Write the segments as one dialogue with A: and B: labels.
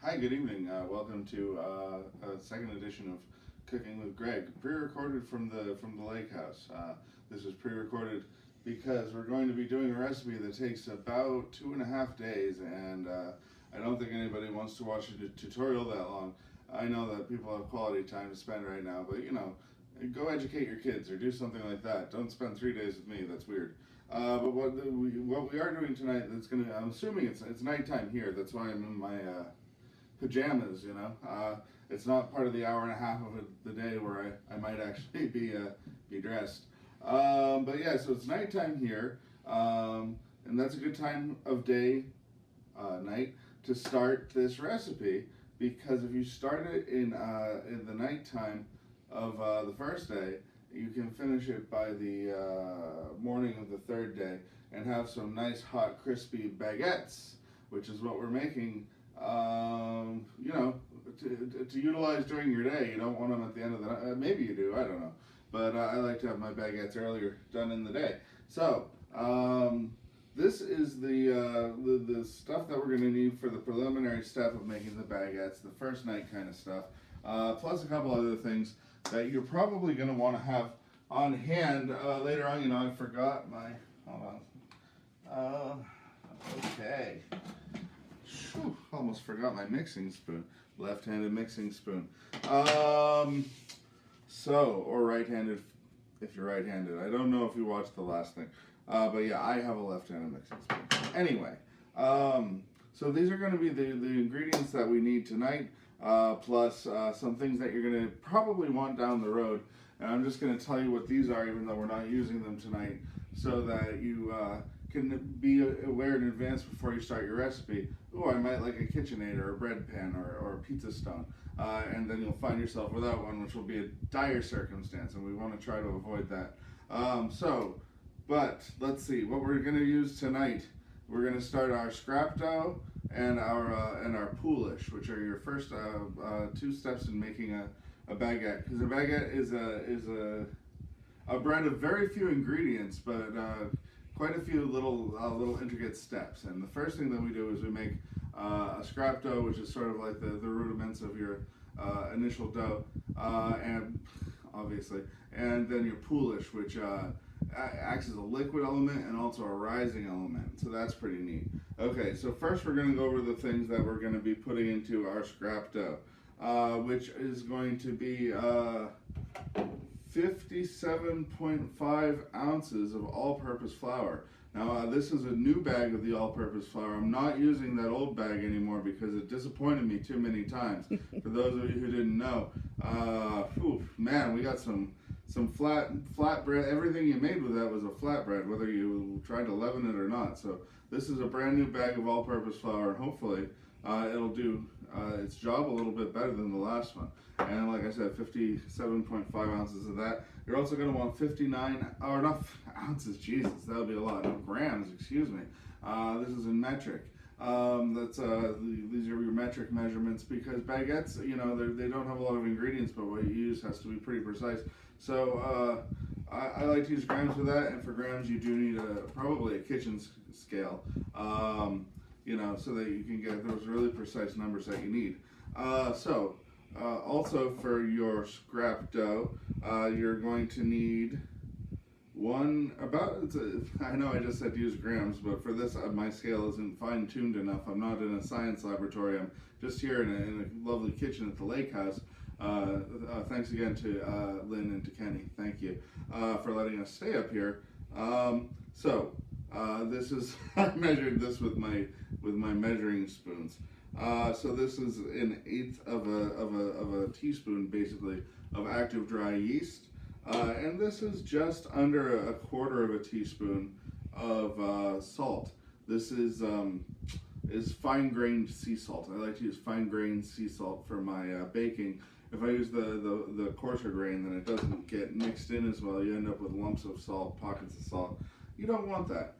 A: Hi, good evening. Welcome to a second edition of Cooking with Greg, pre-recorded from the lake house. This is pre-recorded because we're going to be doing a recipe that takes about 2.5 days, and I don't think anybody wants to watch a tutorial that long. I know that people have quality time to spend right now, but go educate your kids or do something like that. Don't spend 3 days with me. That's weird. But what we are doing tonight, I'm assuming it's nighttime here. That's why I'm in my pajamas. It's not part of the hour and a half of the day where I might actually be dressed. But yeah, so it's nighttime here, and that's a good time of day, night, to start this recipe, because if you start it in the nighttime of the first day, you can finish it by the morning of the third day and have some nice hot crispy baguettes, which is what we're making. To utilize during your day. You don't want them at the end of the night. Maybe you do. I don't know. But I like to have my baguettes earlier, done in the day. So this is the stuff that we're going to need for the preliminary step of making the baguettes, the first night kind of stuff, plus a couple other things that you're probably going to want to have on hand later on. I forgot my. Hold on. Okay. Whew, almost forgot my mixing spoon. Left-handed mixing spoon. Or right-handed if you're right-handed. I don't know if you watched the last thing. But yeah, I have a left-handed mixing spoon. Anyway, so these are going to be the ingredients that we need tonight, plus some things that you're going to probably want down the road. And I'm just going to tell you what these are, even though we're not using them tonight, so that you can be aware in advance before you start your recipe. Oh, I might like a KitchenAid or a bread pan or a pizza stone. And then you'll find yourself without one, which will be a dire circumstance, and we want to try to avoid that. But let's see, what we're going to use tonight. We're going to start our scrap dough and our poolish, which are your first two steps in making a baguette. Because a baguette is a bread of very few ingredients, but quite a few little intricate steps. And the first thing that we do is we make a scrap dough, which is sort of like the rudiments of your initial dough, and obviously, and then your poolish, which acts as a liquid element and also a rising element. So that's pretty neat. Okay, so first we're going to go over the things that we're going to be putting into our scrap dough, which is going to be 57.5 ounces of all-purpose flour. Now, this is a new bag of the all-purpose flour. I'm not using that old bag anymore because it disappointed me too many times. For those of you who didn't know, man, we got some flat bread. Everything you made with that was a flatbread, whether you tried to leaven it or not. So this is a brand new bag of all-purpose flour, and hopefully it'll do its job a little bit better than the last one. And like I said, 57.5 ounces of that. You're also going to want 59, or not ounces, Jesus, that would be a lot. No, grams, excuse me. This is in metric. These are your metric measurements, because baguettes, they don't have a lot of ingredients, but what you use has to be pretty precise. So I like to use grams for that, and for grams you do need probably a kitchen scale, so that you can get those really precise numbers that you need. Also for your scrap dough, you're going to need I know I just said to use grams, but for this my scale isn't fine-tuned enough. I'm not in a science laboratory. I'm just here in a lovely kitchen at the lake house. Thanks again to Lynn and to Kenny. Thank you for letting us stay up here. This is I measured this with my measuring spoons. So this is an eighth of a teaspoon, basically, of active dry yeast, and this is just under a quarter of a teaspoon of salt. This is fine-grained sea salt. I like to use fine-grained sea salt for my baking. If I use the coarser grain, then it doesn't get mixed in as well. You end up with lumps of salt, pockets of salt. You don't want that.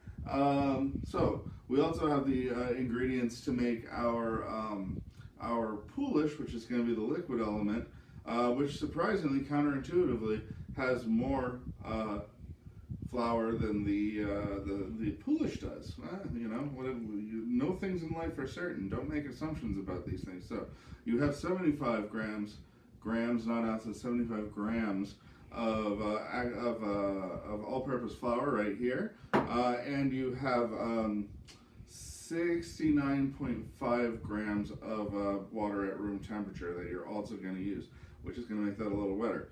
A: So we also have the ingredients to make our poolish, which is going to be the liquid element, which surprisingly, counterintuitively, has more flour than the Polish does. You know, you know things in life are certain. Don't make assumptions about these things. So you have 75 grams, not ounces, 75 grams of all-purpose flour right here, and you have 69.5 grams of water at room temperature that you're also going to use, which is going to make that a little wetter.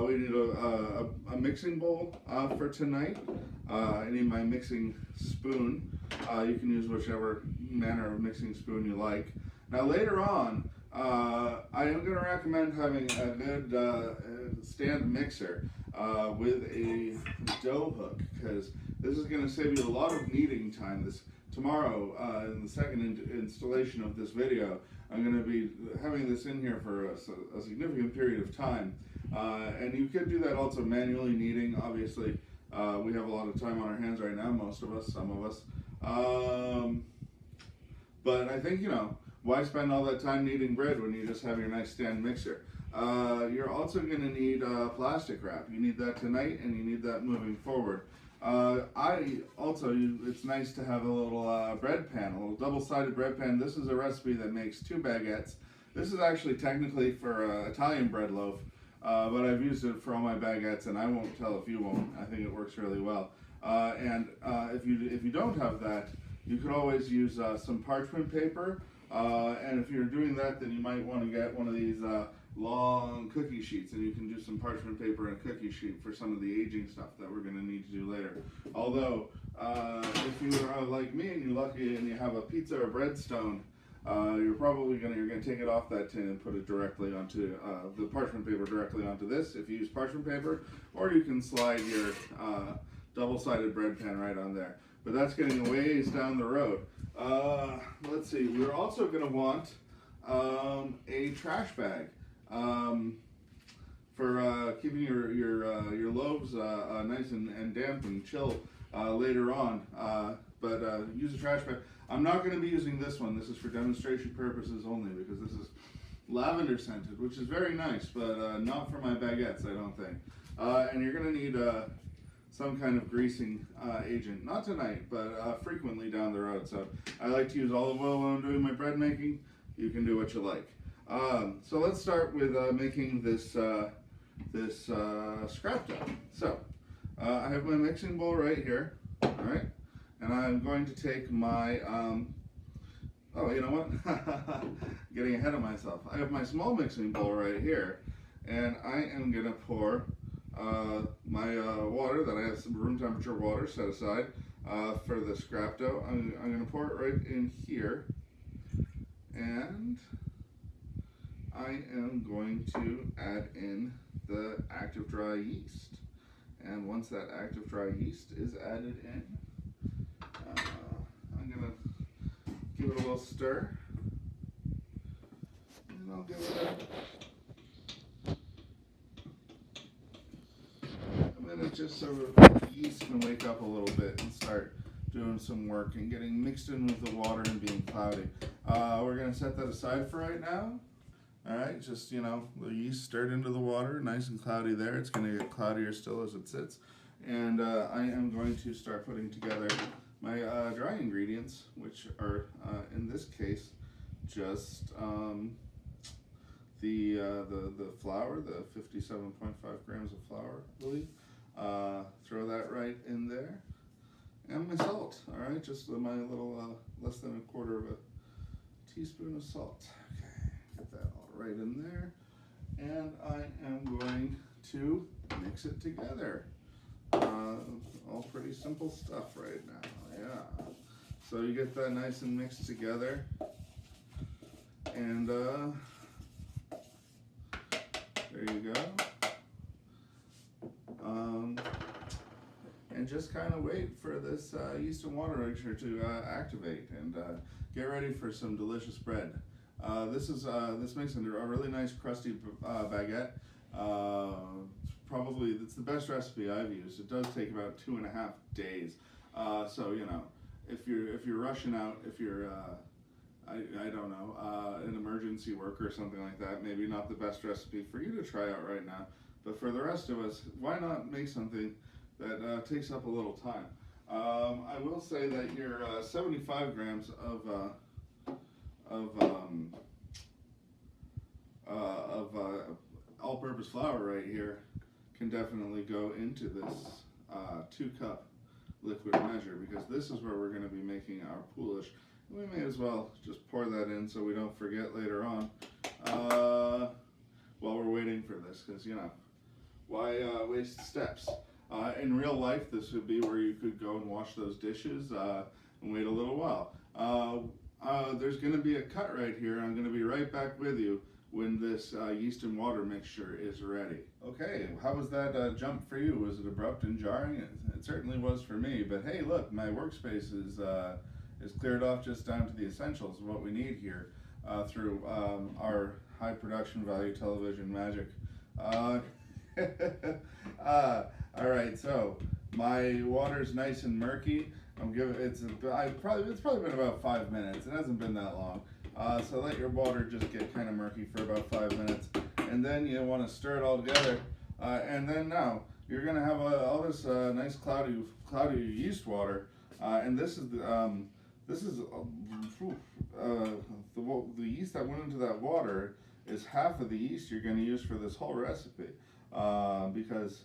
A: We need a mixing bowl for tonight. I need my mixing spoon. You can use whichever manner of mixing spoon you like. Now later on, I am going to recommend having a good stand mixer with a dough hook, because this is going to save you a lot of kneading time. Tomorrow, in the second installation of this video, I'm going to be having this in here for a significant period of time. And you could do that also manually kneading. Obviously, we have a lot of time on our hands right now, most of us, some of us. But I think, you know, why spend all that time kneading bread when you just have your nice stand mixer? You're also going to need plastic wrap. You need that tonight, and you need that moving forward. It's nice to have a little bread pan, a little double-sided bread pan. This is a recipe that makes 2 baguettes. This is actually technically for Italian bread loaf, but I've used it for all my baguettes, and I won't tell if you won't. I think it works really well. If you don't have that, you could always use some parchment paper, and if you're doing that, then you might want to get one of these long cookie sheets, and you can do some parchment paper and a cookie sheet for some of the aging stuff that we're going to need to do later. Although, if you're like me and you're lucky and you have a pizza or breadstone, you're going to take it off that tin and put it directly onto the parchment paper directly onto this if you use parchment paper, or you can slide your double-sided bread pan right on there. But that's getting a ways down the road. Let's see, we're also going to want a trash bag. For keeping your loaves nice and damp and chill later on. But use a trash bag. I'm not going to be using this one. This is for demonstration purposes only, because this is lavender scented, which is very nice, but not for my baguettes, I don't think. And you're going to need some kind of greasing agent. Not tonight, but frequently down the road. So I like to use olive oil when I'm doing my bread making. You can do what you like. So let's start with making this scrap dough. So I have my mixing bowl right here, all right, and I'm going to take my oh, you know what? Getting ahead of myself. I have my small mixing bowl right here, and I am gonna pour my water that I have some room temperature water set aside for the scrap dough. I'm gonna pour it right in here, and I am going to add in the active dry yeast. And once that active dry yeast is added in, I'm going to give it a little stir. And I'll give it a minute just so the yeast can wake up a little bit and start doing some work and getting mixed in with the water and being cloudy. We're going to set that aside for right now. All right, just, you know, the yeast stirred into the water, nice and cloudy there. It's going to get cloudier still as it sits. And I am going to start putting together my dry ingredients, which are, in this case, just the flour, the 57.5 grams of flour, I believe. Throw that right in there. And my salt, all right, just my little less than a quarter of a teaspoon of salt. Okay, get that all right in there. And I am going to mix it together. All pretty simple stuff right now, yeah. So you get that nice and mixed together. And there you go. And just kind of wait for this yeast and water mixture to activate, and get ready for some delicious bread. This makes a really nice crusty baguette. It's the best recipe I've used. It does take about 2.5 days. So you know, if you're rushing out, if you're I don't know, an emergency worker or something like that, maybe not the best recipe for you to try out right now. But for the rest of us, why not make something that takes up a little time. I will say that your 75 grams of all-purpose flour right here can definitely go into this 2-cup liquid measure, because this is where we're going to be making our poolish. We may as well just pour that in so we don't forget later on while we're waiting for this, because why waste steps? In real life, this would be where you could go and wash those dishes and wait a little while. There's going to be a cut right here. I'm going to be right back with you when this yeast and water mixture is ready. Okay, how was that jump for you? Was it abrupt and jarring? It certainly was for me, but hey, look, my workspace is cleared off just down to the essentials of what we need here through our high production value television magic. All right, so my water's nice and murky. It's probably been about 5 minutes. It hasn't been that long. So let your water just get kind of murky for about 5 minutes, and then you want to stir it all together. And then now you're gonna have all this nice cloudy yeast water, and this is the yeast that went into that water is half of the yeast you're going to use for this whole recipe, because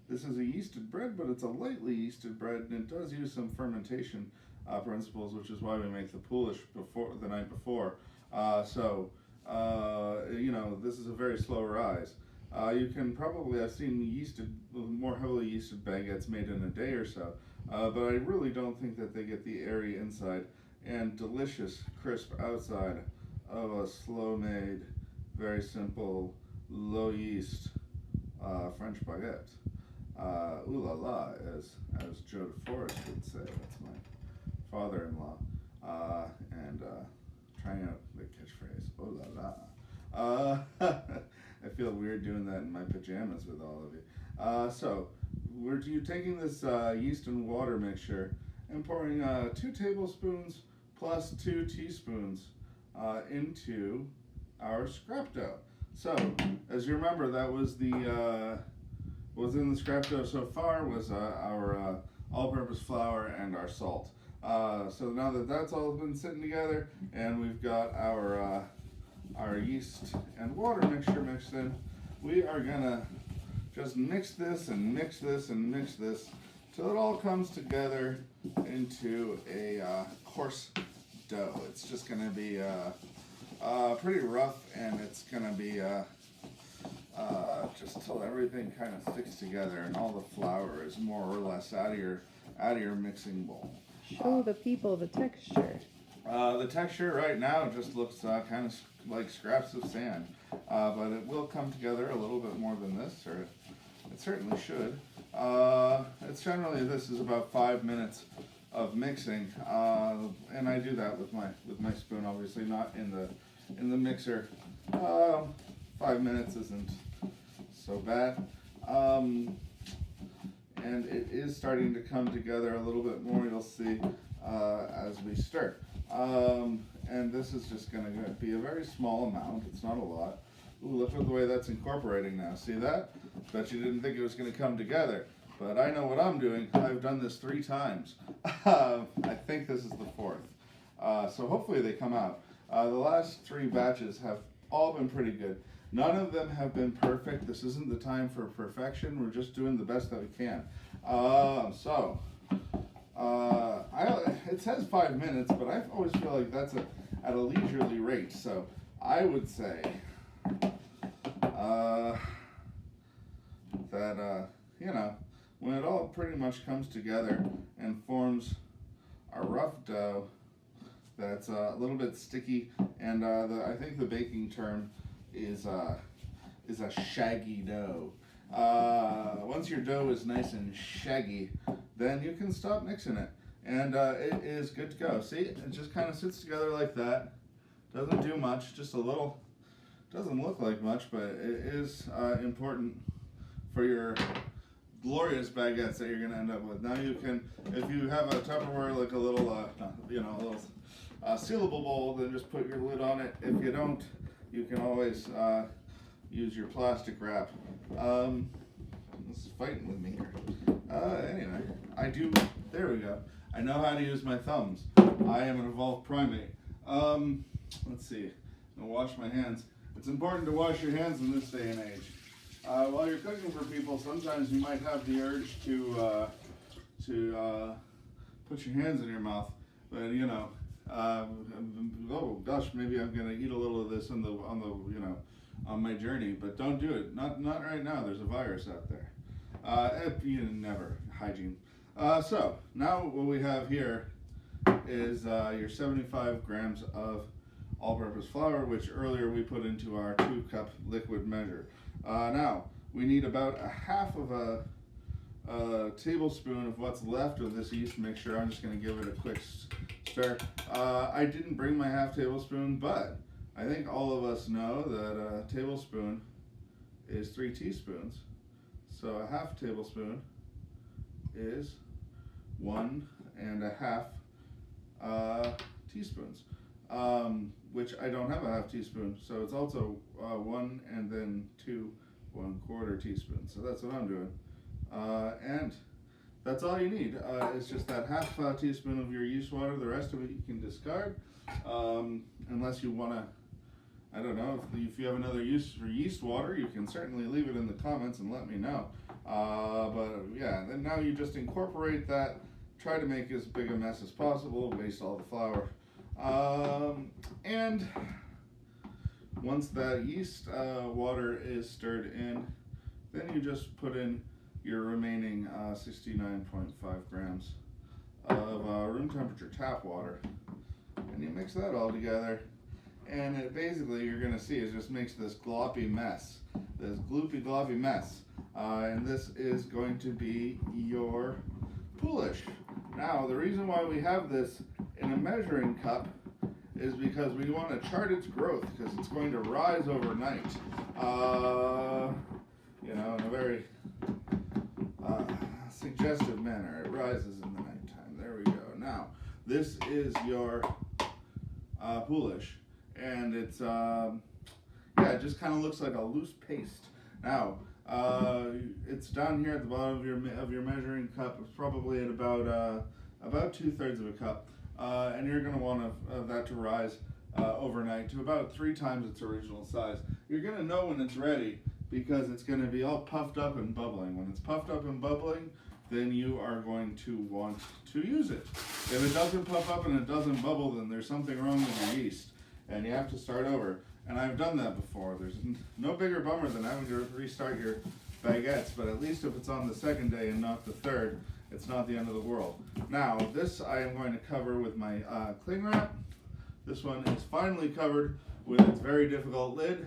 A: this is a yeasted bread, but it's a lightly yeasted bread, and it does use some fermentation principles, which is why we make the poolish the night before. This is a very slow rise. You can probably, I've seen more heavily yeasted baguettes made in a day or so, but I really don't think that they get the airy inside and delicious crisp outside of a slow-made, very simple, low yeast French baguette. Ooh la la, as Joe DeForest would say. That's my father-in-law, and trying out the catchphrase. Oh la la. I feel weird doing that in my pajamas with all of you. So we're taking this yeast and water mixture and pouring 2 tablespoons plus 2 teaspoons into our scrap dough. So, as you remember, that was was in the scrap dough so far was our all-purpose flour and our salt. So now that that's all been sitting together, and we've got our yeast and water mixture mixed in, we are gonna just mix this and mix this and mix this till it all comes together into a coarse dough. It's just gonna be pretty rough, and it's gonna be just till everything kind of sticks together and all the flour is more or less out of your mixing bowl.
B: Show the people the texture.
A: The texture right now just looks kind of like scraps of sand, but it will come together a little bit more than this, or it certainly should. It's generally, this is about 5 minutes of mixing, and I do that with my spoon, obviously not in the mixer. 5 minutes isn't so bad, and it is starting to come together a little bit more. You'll see as we stir. And this is just going to be a very small amount. It's not a lot. Ooh, look at the way that's incorporating now. See that? Bet you didn't think it was going to come together. But I know what I'm doing. I've done this 3 times. I think this is the 4th. So hopefully they come out. The last 3 batches have all been pretty good. None of them have been perfect. This isn't the time for perfection. We're just doing the best that we can. It says 5 minutes, but I always feel like that's at a leisurely rate. So I would say that when it all pretty much comes together and forms a rough dough that's a little bit sticky, and I think the baking term is a shaggy dough. Once your dough is nice and shaggy, then you can stop mixing it, and it is good to go. See, it just kind of sits together like that. Doesn't do much, just a little. Doesn't look like much, but it is important for your glorious baguettes that you're going to end up with. Now you can, if you have a Tupperware, like a little, a little sealable bowl, then just put your lid on it. If you don't, you can always use your plastic wrap. This is fighting with me here. Anyway, there we go. I know how to use my thumbs. I am an evolved primate. Let's see. I'm gonna wash my hands. It's important to wash your hands in this day and age. While you're cooking for people, sometimes you might have the urge to put your hands in your mouth, but oh gosh, maybe I'm gonna eat a little of this on my journey, but don't do it. Not right now. There's a virus out there. Never hygiene. So now what we have here is your 75 grams of all-purpose flour, which earlier we put into our 2-cup liquid measure. Now we need about a half of a tablespoon of what's left of this yeast mixture. I'm just going to give it a quick stir. I didn't bring my half tablespoon, but I think all of us know that a tablespoon is 3 teaspoons. So a half tablespoon is 1.5 teaspoons, which I don't have a half teaspoon. So it's also 1 and then 2 1/4 teaspoons. So that's what I'm doing. And that's all you need. It's just that half teaspoon of your yeast water. The rest of it you can discard, unless you want to. I don't know, if you have another use for yeast water, you can certainly leave it in the comments and let me know. But yeah, then now you just incorporate that, try to make as big a mess as possible, waste all the flour. And once that yeast water is stirred in, then you just put in your remaining 69.5 grams of room temperature tap water. And you mix that all together. And it basically, you're going to see, it just makes this gloppy mess, this gloopy mess. And this is going to be your poolish. Now, the reason why we have this in a measuring cup is because we want to chart its growth, because it's going to rise overnight. In a very suggestive manner. It rises in the nighttime. There we go. Now, this is your poolish. And it's it just kind of looks like a loose paste. Now it's down here at the bottom of your measuring cup. It's probably at about 2/3 of a cup, and you're going to want that to rise overnight to about 3 times its original size. You're going to know when it's ready because it's going to be all puffed up and bubbling. When it's puffed up and bubbling, then you are going to want to use it. If it doesn't puff up and it doesn't bubble, then there's something wrong with your yeast, and you have to start over. And I've done that before. There's no bigger bummer than having to restart your baguettes, but at least if it's on the second day and not the third, it's not the end of the world. Now, this I am going to cover with my cling wrap. This one is finally covered with its very difficult lid.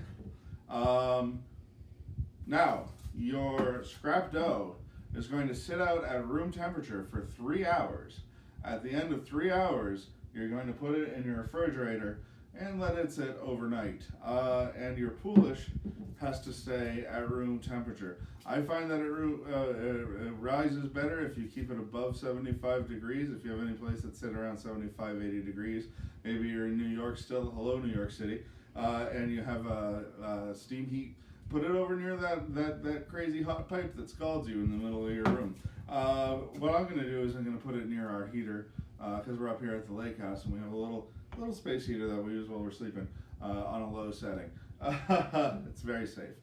A: Now, your scrap dough is going to sit out at room temperature for 3 hours. At the end of 3 hours, you're going to put it in your refrigerator and let it sit overnight. And your poolish has to stay at room temperature. I find that it rises better if you keep it above 75 degrees. If you have any place that's sitting around 75, 80 degrees, maybe you're in New York still, hello New York City, and you have steam heat, put it over near that crazy hot pipe that scalds you in the middle of your room. What I'm going to do is I'm going to put it near our heater, because we're up here at the lake house and we have a little space heater that we use while we're sleeping on a low setting. It's very safe.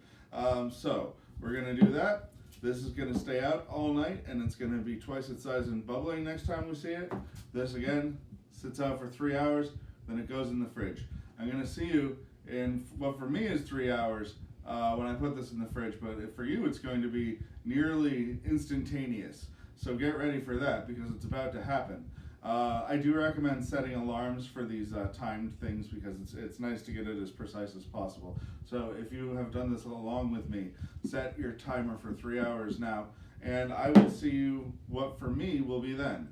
A: So we're going to do that. This is going to stay out all night, and it's going to be twice its size and bubbling next time we see it. This again sits out for 3 hours, then it goes in the fridge. I'm going to see you in what for me is 3 hours when I put this in the fridge, but for you it's going to be nearly instantaneous. So get ready for that because it's about to happen. I do recommend setting alarms for these timed things because it's nice to get it as precise as possible. So if you have done this along with me, set your timer for 3 hours now, and I will see you what for me will be then.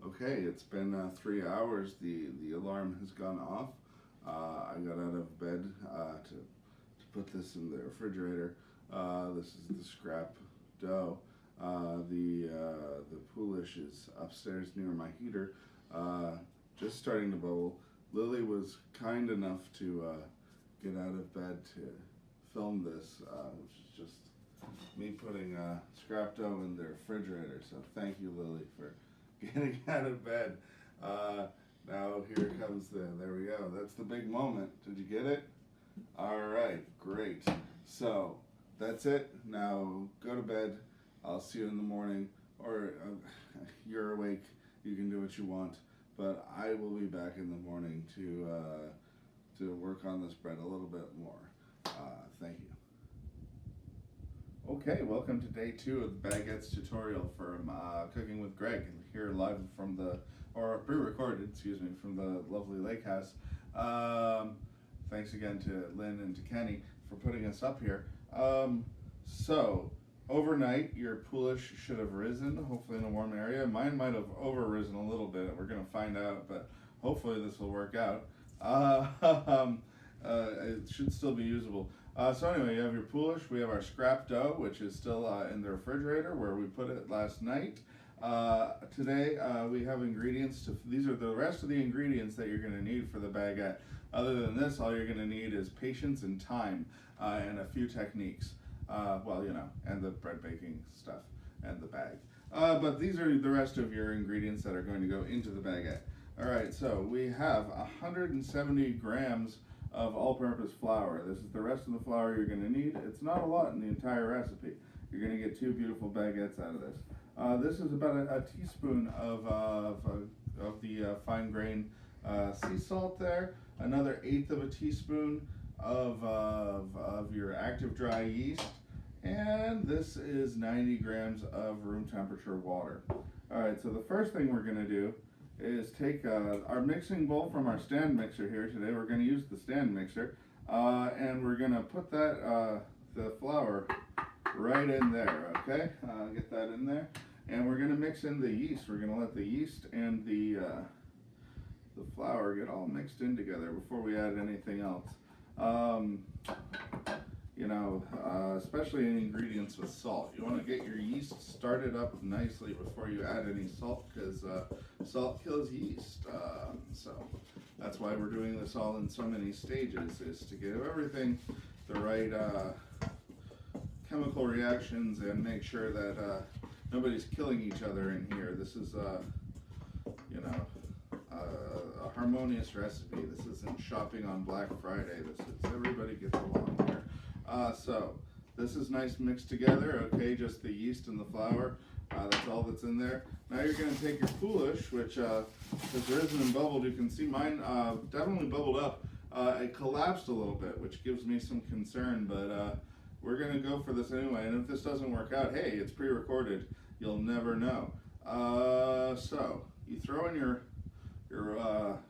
A: Okay, it's been 3 hours. The alarm has gone off. I got out of bed to put this in the refrigerator. This is the scrap dough. The poolish is upstairs near my heater, just starting to bubble. Lily was kind enough to get out of bed to film this, which is just me putting scrap dough in the refrigerator. So thank you, Lily, for getting out of bed. Now here comes there we go. That's the big moment. Did you get it? All right, great. So that's it. Now go to bed. I'll see you in the morning, or you're awake. You can do what you want, but I will be back in the morning to work on this bread a little bit more. Thank you. Okay, welcome to day 2 of the Baguettes tutorial from Cooking with Greg, here live from or pre-recorded, excuse me, from the lovely lake house. Thanks again to Lynn and to Kenny for putting us up here. So, overnight, your poolish should have risen, hopefully in a warm area. Mine might have over-risen a little bit. We're going to find out, but hopefully this will work out. It should still be usable. So anyway, you have your poolish. We have our scrap dough, which is still in the refrigerator where we put it last night. Today we have ingredients. These are the rest of the ingredients that you're going to need for the baguette. Other than this, all you're going to need is patience and time and a few techniques. Well, you know, and the bread baking stuff and the bag. But these are the rest of your ingredients that are going to go into the baguette. All right, so we have 170 grams of all-purpose flour. This is the rest of the flour you're going to need. It's not a lot in the entire recipe. You're going to get 2 beautiful baguettes out of this. This is about a teaspoon of the fine grain sea salt there. Another 1/8 of a teaspoon of your active dry yeast. And this is 90 grams of room temperature water. All right, so the first thing we're going to do is take our mixing bowl from our stand mixer here today. We're going to use the stand mixer, and we're going to put that the flour right in there. Okay, get that in there, and we're going to mix in the yeast. We're going to let the yeast and the flour get all mixed in together before we add anything else. You know, especially in ingredients with salt. You want to get your yeast started up nicely before you add any salt, because salt kills yeast. So that's why we're doing this all in so many stages, is to give everything the right chemical reactions and make sure that nobody's killing each other in here. This is, you know, a harmonious recipe. This isn't shopping on Black Friday. This is everybody gets along here. So this is nice mixed together, okay, just the yeast and the flour, that's all that's in there. Now you're going to take your poolish, which has risen and bubbled. You can see mine definitely bubbled up. It collapsed a little bit, which gives me some concern, but we're going to go for this anyway, and if this doesn't work out, hey, it's pre-recorded. You'll never know. So you throw in your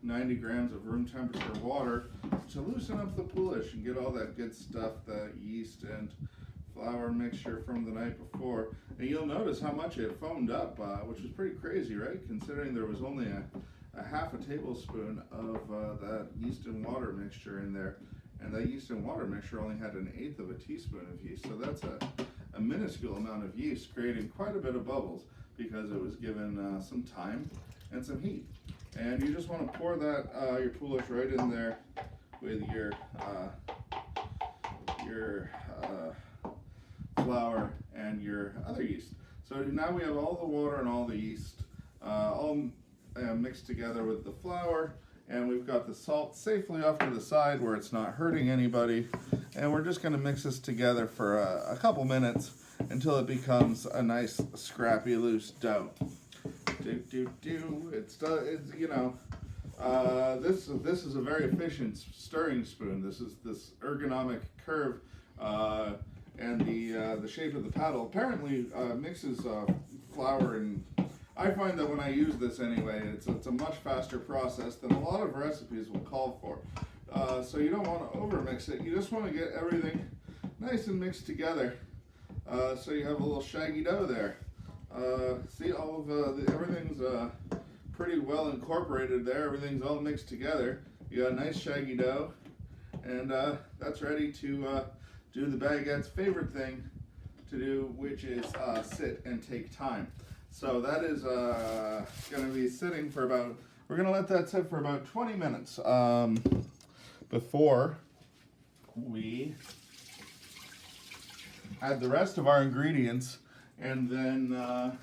A: 90 grams of room temperature water to loosen up the poolish and get all that good stuff, the yeast and flour mixture from the night before. And you'll notice how much it foamed up, which was pretty crazy, right? Considering there was only a half a tablespoon of that yeast and water mixture in there. And that yeast and water mixture only had 1/8 of a teaspoon of yeast. So that's a minuscule amount of yeast, creating quite a bit of bubbles because it was given some time and some heat. And you just want to pour that your poolish right in there with your flour and your other yeast. So now we have all the water and all the yeast all mixed together with the flour, and we've got the salt safely off to the side where it's not hurting anybody. And we're just going to mix this together for a couple minutes until it becomes a nice scrappy loose dough. It's you know, this is a very efficient stirring spoon. This ergonomic curve and the shape of the paddle apparently mixes flour, and I find that when I use this anyway, it's a much faster process than a lot of recipes will call for. So you don't want to overmix it. You just want to get everything nice and mixed together, so you have a little shaggy dough there. See, all of everything's pretty well incorporated there. Everything's all mixed together. You got a nice shaggy dough, and that's ready to do the baguette's favorite thing to do, which is sit and take time. So that is going to be sitting for about we're gonna let that sit for about 20 minutes before we add the rest of our ingredients, and then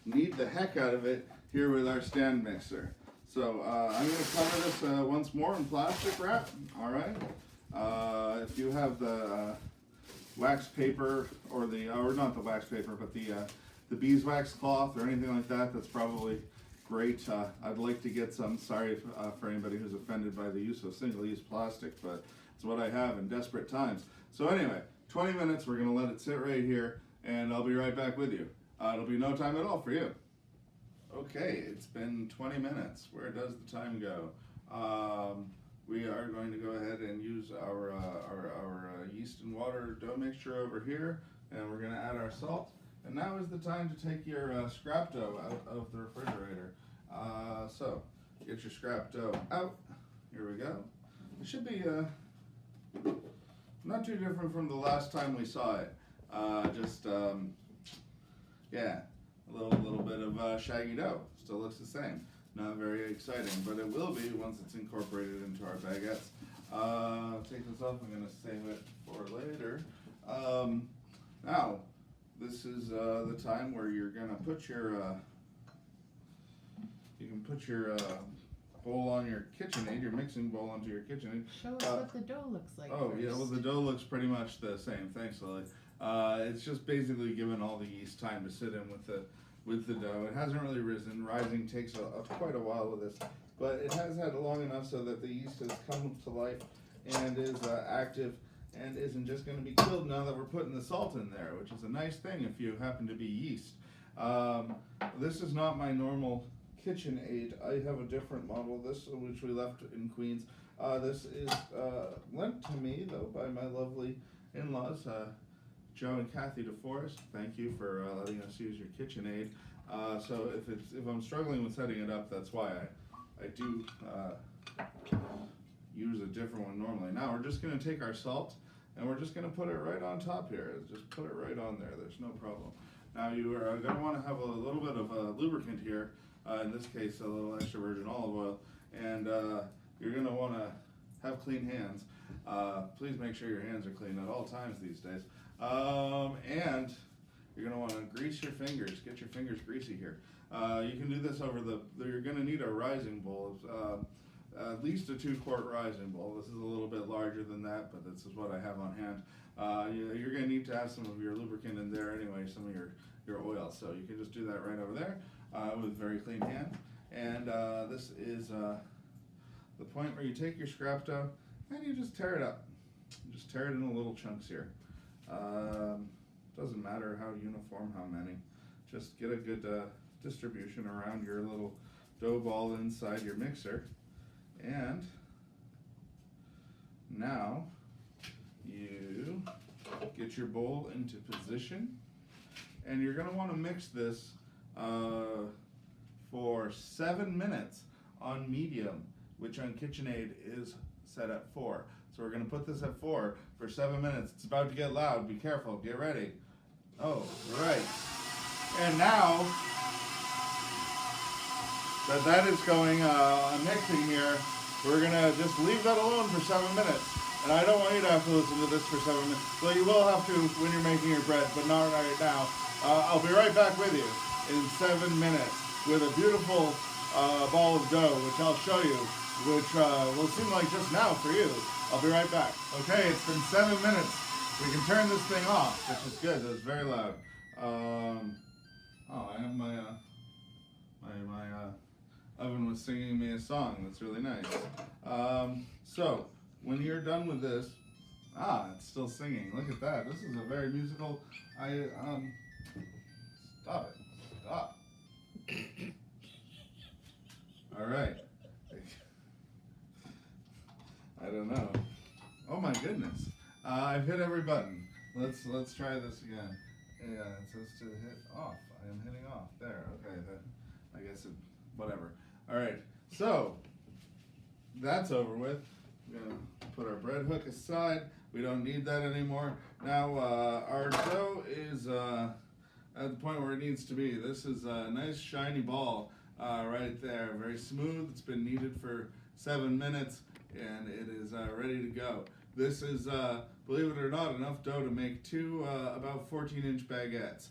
A: knead the heck out of it here with our stand mixer. So I'm going to cover this once more in plastic wrap. All right. If you have the wax paper or not the wax paper, but the beeswax cloth or anything like that, that's probably great. I'd like to get some. Sorry for anybody who's offended by the use of single-use plastic, but it's what I have in desperate times. So anyway, 20 minutes. We're going to let it sit right here, and I'll be right back with you. It'll be no time at all for you. Okay, it's been 20 minutes. Where does the time go? We are going to go ahead and use our yeast and water dough mixture over here, and we're going to add our salt. And now is the time to take your scrap dough out of the refrigerator. So, get your scrap dough out. Here we go. It should be not too different from the last time we saw it. Yeah, a little bit of shaggy dough. Still looks the same. Not very exciting, but it will be once it's incorporated into our baguettes. Take this off. I'm going to save it for later. Now, this is the time where you're going to put your you can put your bowl on your KitchenAid, your mixing bowl onto your KitchenAid.
C: Show us what the dough looks like.
A: Oh,
C: first.
A: yeah, well, the dough looks pretty much the same. Thanks, Lily. It's just basically given all the yeast time to sit in with the dough. It hasn't really risen. Rising takes quite a while with this, but it has had long enough so that the yeast has come to life and is active and isn't just going to be killed now that we're putting the salt in there, which is a nice thing if you happen to be yeast. This is not my normal KitchenAid. I have a different model, which we left in Queens. This is lent to me, though, by my lovely in-laws, Joe and Kathy DeForest. Thank you for letting us use your KitchenAid. So if I'm struggling with setting it up, that's why I do use a different one normally. Now we're just going to take our salt and we're just going to put it right on top here. Just put it right on there. There's no problem. Now you are going to want to have a little bit of lubricant here. In this case, a little extra virgin olive oil, and you're going to want to have clean hands. Please make sure your hands are clean at all times these days. And you're going to want to grease your fingers. Get your fingers greasy here. You can do this over you're going to need a rising bowl, at least a 2-quart rising bowl. This is a little bit larger than that, but this is what I have on hand. You're going to need to have some of your lubricant in there anyway, some of your oil. So you can just do that right over there with very clean hand. And this is the point where you take your scrap dough and you just tear it up. Just tear it into little chunks here. Doesn't matter how uniform, how many. Just get a good distribution around your little dough ball inside your mixer. And now you get your bowl into position, and you're going to want to mix this for 7 minutes on medium, which on KitchenAid is set at 4. So we're going to put this at 4 for 7 minutes. It's about to get loud. Be careful. Get ready. Oh, right. And now that is going mixing here, we're going to just leave that alone for 7 minutes. And I don't want you to have to listen to this for 7 minutes. Well, you will have to when you're making your bread, but not right now. I'll be right back with you in 7 minutes with a beautiful ball of dough, which I'll show you, which will seem like just now for you. I'll be right back. Okay, it's been 7 minutes. We can turn this thing off, which is good. That was very loud. I have my oven was singing me a song. That's really nice. So when you're done with this, it's still singing. Look at that. This is a very musical. Stop it. Stop. All right. I don't know. Oh my goodness. I've hit every button. Let's try this again. Yeah, it says to hit off. I am hitting off. There. Okay. I guess whatever. All right. So that's over with. We're gonna put our bread hook aside. We don't need that anymore. Now our dough is at the point where it needs to be. This is a nice shiny ball right there. Very smooth. It's been kneaded for 7 minutes, and it is ready to go. This is, believe it or not, enough dough to make two about 14-inch baguettes.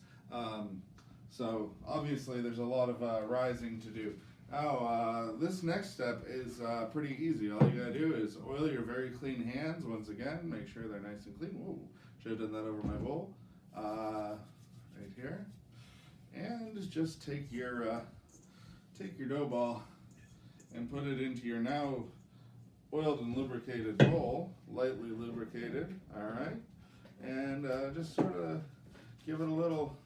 A: So obviously there's a lot of rising to do. Now, this next step is pretty easy. All you gotta do is oil your very clean hands once again. Make sure they're nice and clean. Whoa, should have done that over my bowl. Right here. And just take your dough ball and put it into your now oiled and lubricated bowl, lightly lubricated. All right, and just sort of give it a little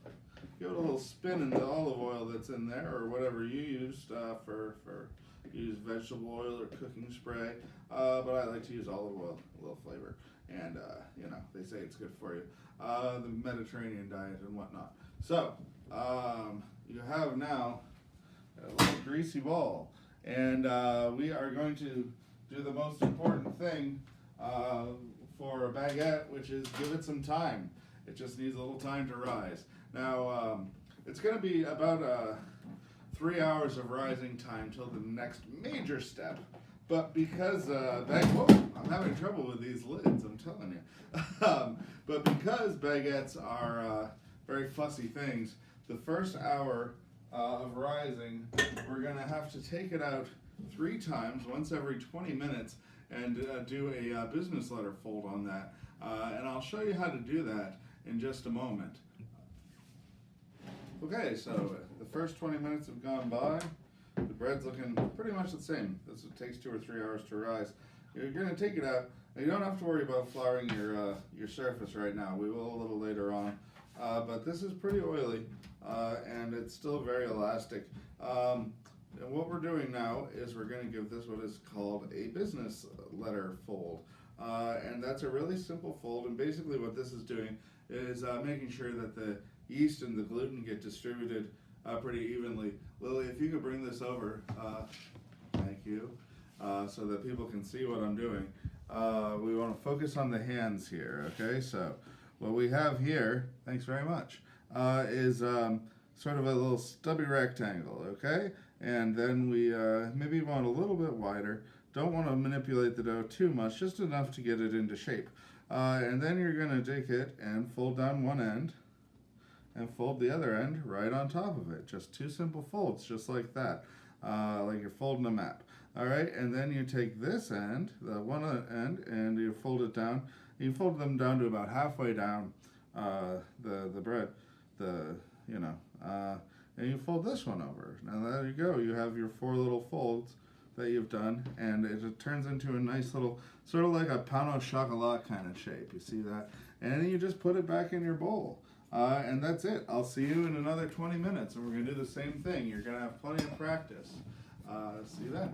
A: spin in the olive oil that's in there, or whatever you used for use vegetable oil or cooking spray. But I like to use olive oil, a little flavor, and they say it's good for you. The Mediterranean diet and whatnot. So you have now a little greasy ball, and we are going to do the most important thing for a baguette, which is give it some time. It just needs a little time to rise. Now, it's going to be about 3 hours of rising time till the next major step. But because whoa, I'm having trouble with these lids, I'm telling you. But because baguettes are very fussy things, the first hour of rising, we're going to have to take it out 3 times, once every 20 minutes, and do a business letter fold on that. And I'll show you how to do that in just a moment. Okay, so the first 20 minutes have gone by. The bread's looking pretty much the same. This takes 2 or 3 hours to rise. You're going to take it out. Now, you don't have to worry about flouring your surface right now. We will a little later on. But this is pretty oily, and it's still very elastic. And what we're doing now is we're going to give this what is called a business letter fold. And that's a really simple fold, and basically what this is doing is making sure that the yeast and the gluten get distributed pretty evenly. Lily, if you could bring this over, thank you, so that people can see what I'm doing. We want to focus on the hands here, okay? So what we have here, thanks very much, is sort of a little stubby rectangle, okay? And then we maybe want a little bit wider. Don't want to manipulate the dough too much, just enough to get it into shape. And then you're going to take it and fold down one end and fold the other end right on top of it. Just 2 simple folds, just like that, like you're folding a map. All right, and then you take this end, the one end, and you fold it down. You fold them down to about halfway down the bread, and you fold this one over. Now there you go. You have your 4 little folds that you've done, and it turns into a nice little, sort of like a pain au chocolat kind of shape. You see that? And then you just put it back in your bowl. And that's it. I'll see you in another 20 minutes, and we're going to do the same thing. You're going to have plenty of practice. See you then.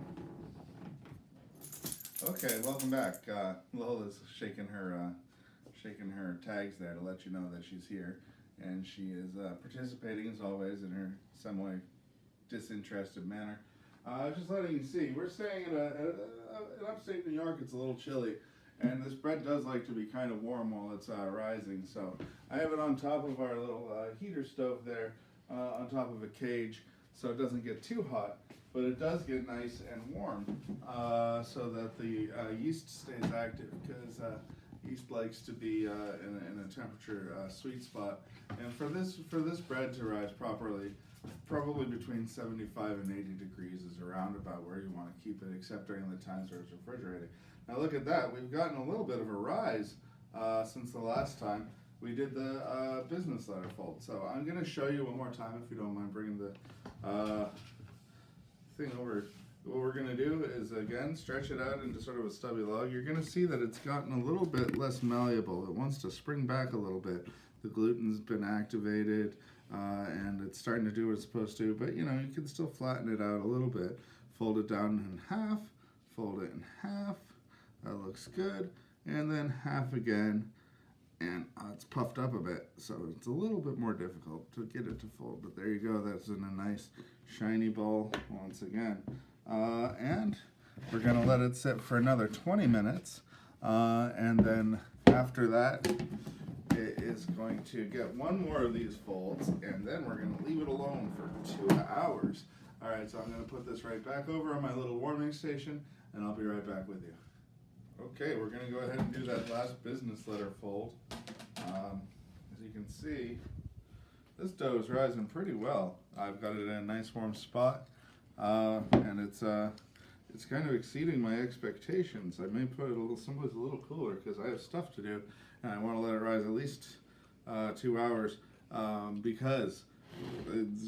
A: Okay, welcome back. Lola's shaking her tags there to let you know that she's here, and she is participating as always in her somewhat disinterested manner. Just letting you see, we're staying in upstate New York. It's a little chilly, and this bread does like to be kind of warm while it's rising. So I have it on top of our little heater stove there, on top of a cage, so it doesn't get too hot, but it does get nice and warm, so that the yeast stays active, because yeast likes to be in a temperature sweet spot. And for this bread to rise properly, probably between 75 and 80 degrees is around about where you want to keep it, except during the times where it's refrigerating. Now look at that. We've gotten a little bit of a rise since the last time we did the business letter fold. So I'm going to show you one more time, if you don't mind bringing the thing over. What we're going to do is, again, stretch it out into sort of a stubby log. You're going to see that it's gotten a little bit less malleable. It wants to spring back a little bit. The gluten's been activated, and it's starting to do what it's supposed to, but you can still flatten it out a little bit. Fold it down in half, fold it in half. That looks good. And then half again, and it's puffed up a bit, so it's a little bit more difficult to get it to fold, but there you go. That's in a nice shiny ball once again. And we're going to let it sit for another 20 minutes, and then after that it is going to get one more of these folds, and then we're going to leave it alone for 2 hours. Alright, so I'm going to put this right back over on my little warming station, and I'll be right back with you. Okay, we're going to go ahead and do that last business letter fold. As you can see, this dough is rising pretty well. I've got it in a nice warm spot, and it's kind of exceeding my expectations. I may put it someplace a little cooler because I have stuff to do, and I want to let it rise at least 2 hours because it's,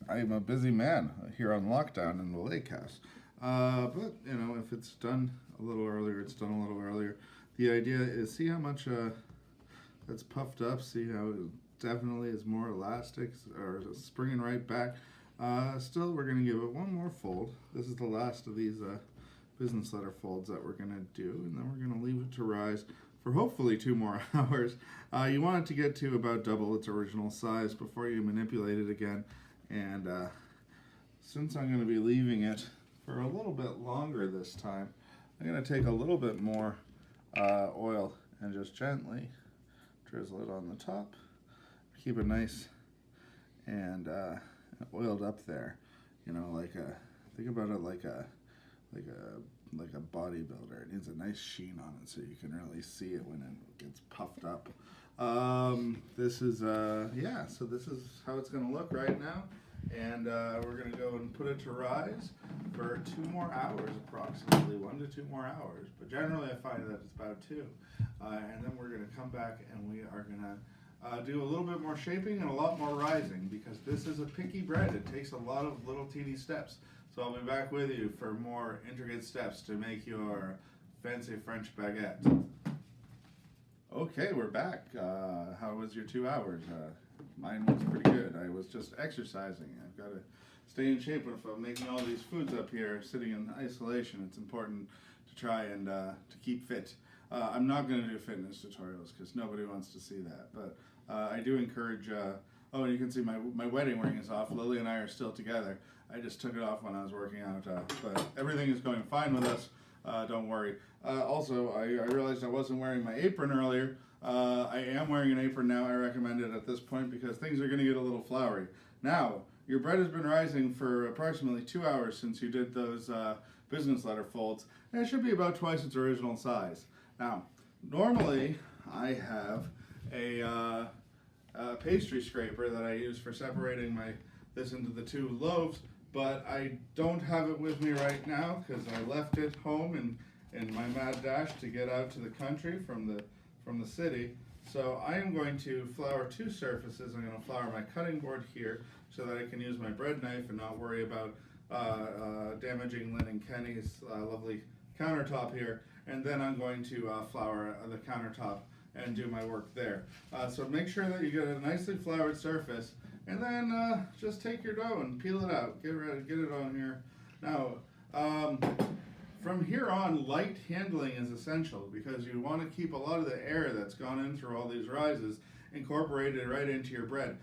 A: I'm a busy man here on lockdown in the lake house. But if it's done a little earlier, it's done a little earlier. The idea is see how much that's puffed up. See how it definitely is more elastic or springing right back. Still, we're going to give it one more fold. This is the last of these business letter folds that we're going to do, and then we're going to leave it to rise for hopefully 2 more hours. You want it to get to about double its original size before you manipulate it again. And since I'm going to be leaving it for a little bit longer this time, I'm going to take a little bit more oil and just gently drizzle it on the top. Keep it nice and oiled up there. Think about it like a bodybuilder. It needs a nice sheen on it so you can really see it when it gets puffed up. This is so this is how it's going to look right now. And we're going to go and put it to rise for 2 more hours approximately, 1 to 2 more hours. But generally I find that it's about 2. And then we're going to come back and we are going to do a little bit more shaping and a lot more rising because this is a picky bread. It takes a lot of little teeny steps. So I'll be back with you for more intricate steps to make your fancy French baguette. Okay, we're back. How was your 2 hours? Mine was pretty good. I was just exercising. I've got to stay in shape. If I'm making all these foods up here, sitting in isolation, it's important to try and to keep fit. I'm not going to do fitness tutorials because nobody wants to see that. But I do encourage, you can see my wedding ring is off. Lily and I are still together. I just took it off when I was working out. But everything is going fine with us. Don't worry. Also, I realized I wasn't wearing my apron earlier. I am wearing an apron now. I recommend it at this point because things are going to get a little floury. Now, your bread has been rising for approximately 2 hours since you did those business letter folds, and it should be about twice its original size. Now, normally I have a pastry scraper that I use for separating this into the 2 loaves, but I don't have it with me right now because I left it home in my mad dash to get out to the country from the city. So I am going to flour 2 surfaces. I'm going to flour my cutting board here so that I can use my bread knife and not worry about damaging Lynn and Kenny's lovely countertop here. And then I'm going to flour the countertop and do my work there. So make sure that you get a nicely floured surface, and then just take your dough and peel it out. Get it on here. Now, from here on, light handling is essential because you want to keep a lot of the air that's gone in through all these rises incorporated right into your bread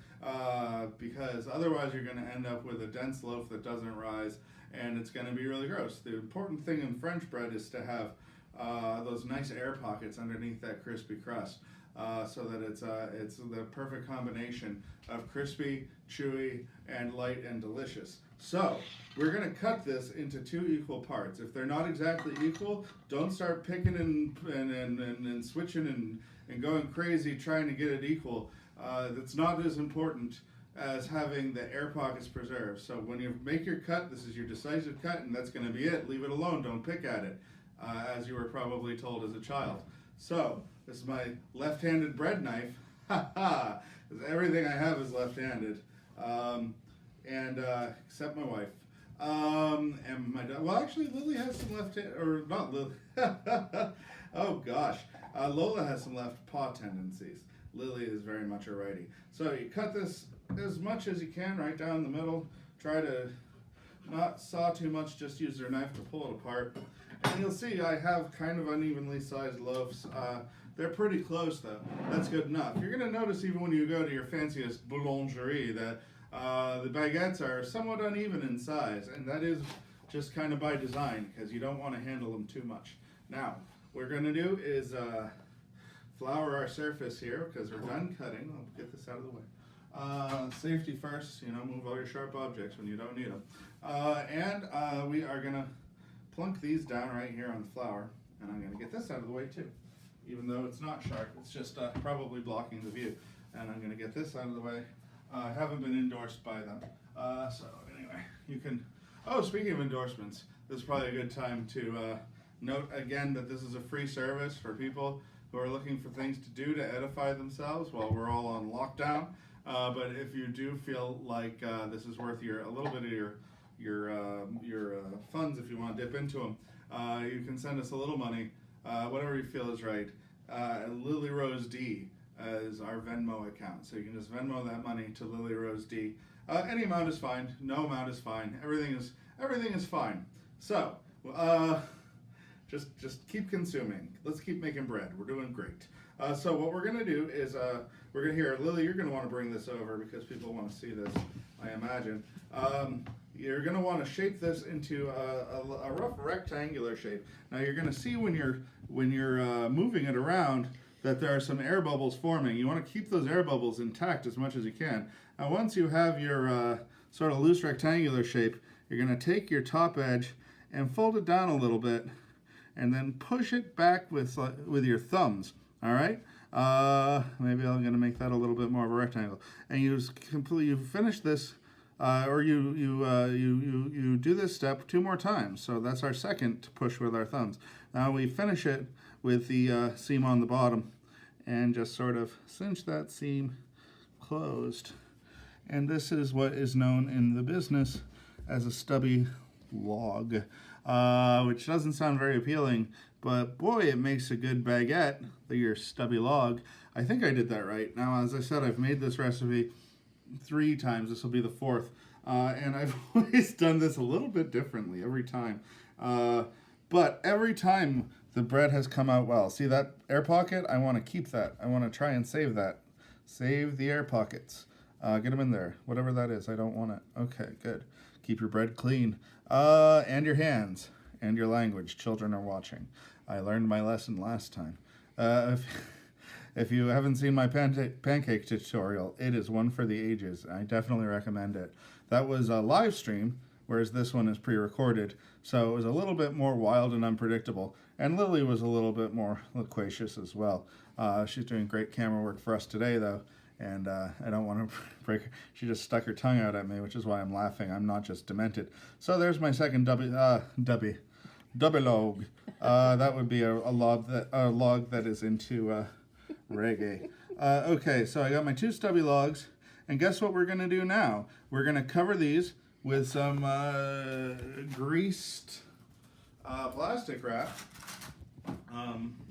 A: because otherwise you're going to end up with a dense loaf that doesn't rise and it's going to be really gross. The important thing in French bread is to have those nice air pockets underneath that crispy crust so that it's the perfect combination of crispy, chewy, and light and delicious. So we're going to cut this into 2 equal parts. If they're not exactly equal, don't start picking and switching and going crazy trying to get it equal. That's not as important as having the air pockets preserved. So when you make your cut, this is your decisive cut, and that's going to be it. Leave it alone. Don't pick at it, as you were probably told as a child. So this is my left-handed bread knife. Ha ha! Everything I have is left-handed. Except my wife. And my dad. Well, actually, Lily has some left hand, or not Lily. Oh gosh, Lola has some left paw tendencies. Lily is very much a righty. So you cut this as much as you can right down the middle. Try to not saw too much. Just use your knife to pull it apart. And you'll see I have kind of unevenly sized loaves. They're pretty close though. That's good enough. You're going to notice even when you go to your fanciest boulangerie that the baguettes are somewhat uneven in size, and that is just kind of by design because you don't want to handle them too much. Now, what we're going to do is flour our surface here because we're done cutting. I'll get this out of the way. Safety first, move all your sharp objects when you don't need them. And we are gonna plunk these down right here on the flour, and I'm gonna get this out of the way too. Even though it's not sharp, it's just probably blocking the view. And I'm gonna get this out of the way. I haven't been endorsed by them. So anyway, you can, speaking of endorsements, this is probably a good time to note again that this is a free service for people who are looking for things to do to edify themselves while we're all on lockdown. But if you do feel like this is worth a little bit of your funds, if you want to dip into them, you can send us a little money, whatever you feel is right. Lily Rose D is our Venmo account, so you can just Venmo that money to Lily Rose D. Any amount is fine. No amount is fine. Everything is fine. So just keep consuming. Let's keep making bread. We're doing great. So what we're gonna do is we're gonna hear Lily. You're gonna want to bring this over because people want to see this, I imagine. You're gonna want to shape this into a rough rectangular shape. Now you're gonna see when you're moving it around that there are some air bubbles forming. You want to keep those air bubbles intact as much as you can. Now once you have your sort of loose rectangular shape, you're gonna take your top edge and fold it down a little bit, and then push it back with your thumbs. All right. Maybe I'm gonna make that a little bit more of a rectangle. And you finish this, or you do this step 2 more times. So that's our second push with our thumbs. Now we finish it with the seam on the bottom, and just sort of cinch that seam closed. And this is what is known in the business as a stubby log, which doesn't sound very appealing, but boy, it makes a good baguette, your stubby log. I think I did that right. Now, as I said, I've made this recipe 3 times. This will be the 4th. And I've always done this a little bit differently every time. But every time the bread has come out well. See that air pocket? I want to keep that. I want to try and save that. Save the air pockets. Get them in there. Whatever that is. I don't want it. Okay, good. Keep your bread clean. And your hands. And your language. Children are watching. I learned my lesson last time. If you haven't seen my pancake tutorial, it is one for the ages. I definitely recommend it. That was a live stream, whereas this one is pre-recorded, so it was a little bit more wild and unpredictable. And Lily was a little bit more loquacious as well. She's doing great camera work for us today, though, and I don't want to break her. She just stuck her tongue out at me, which is why I'm laughing. I'm not just demented. So there's my second double log. That would be a log that is into reggae. Okay, so I got my 2 stubby logs, and guess what we're gonna do now? We're gonna cover these with some greased plastic wrap.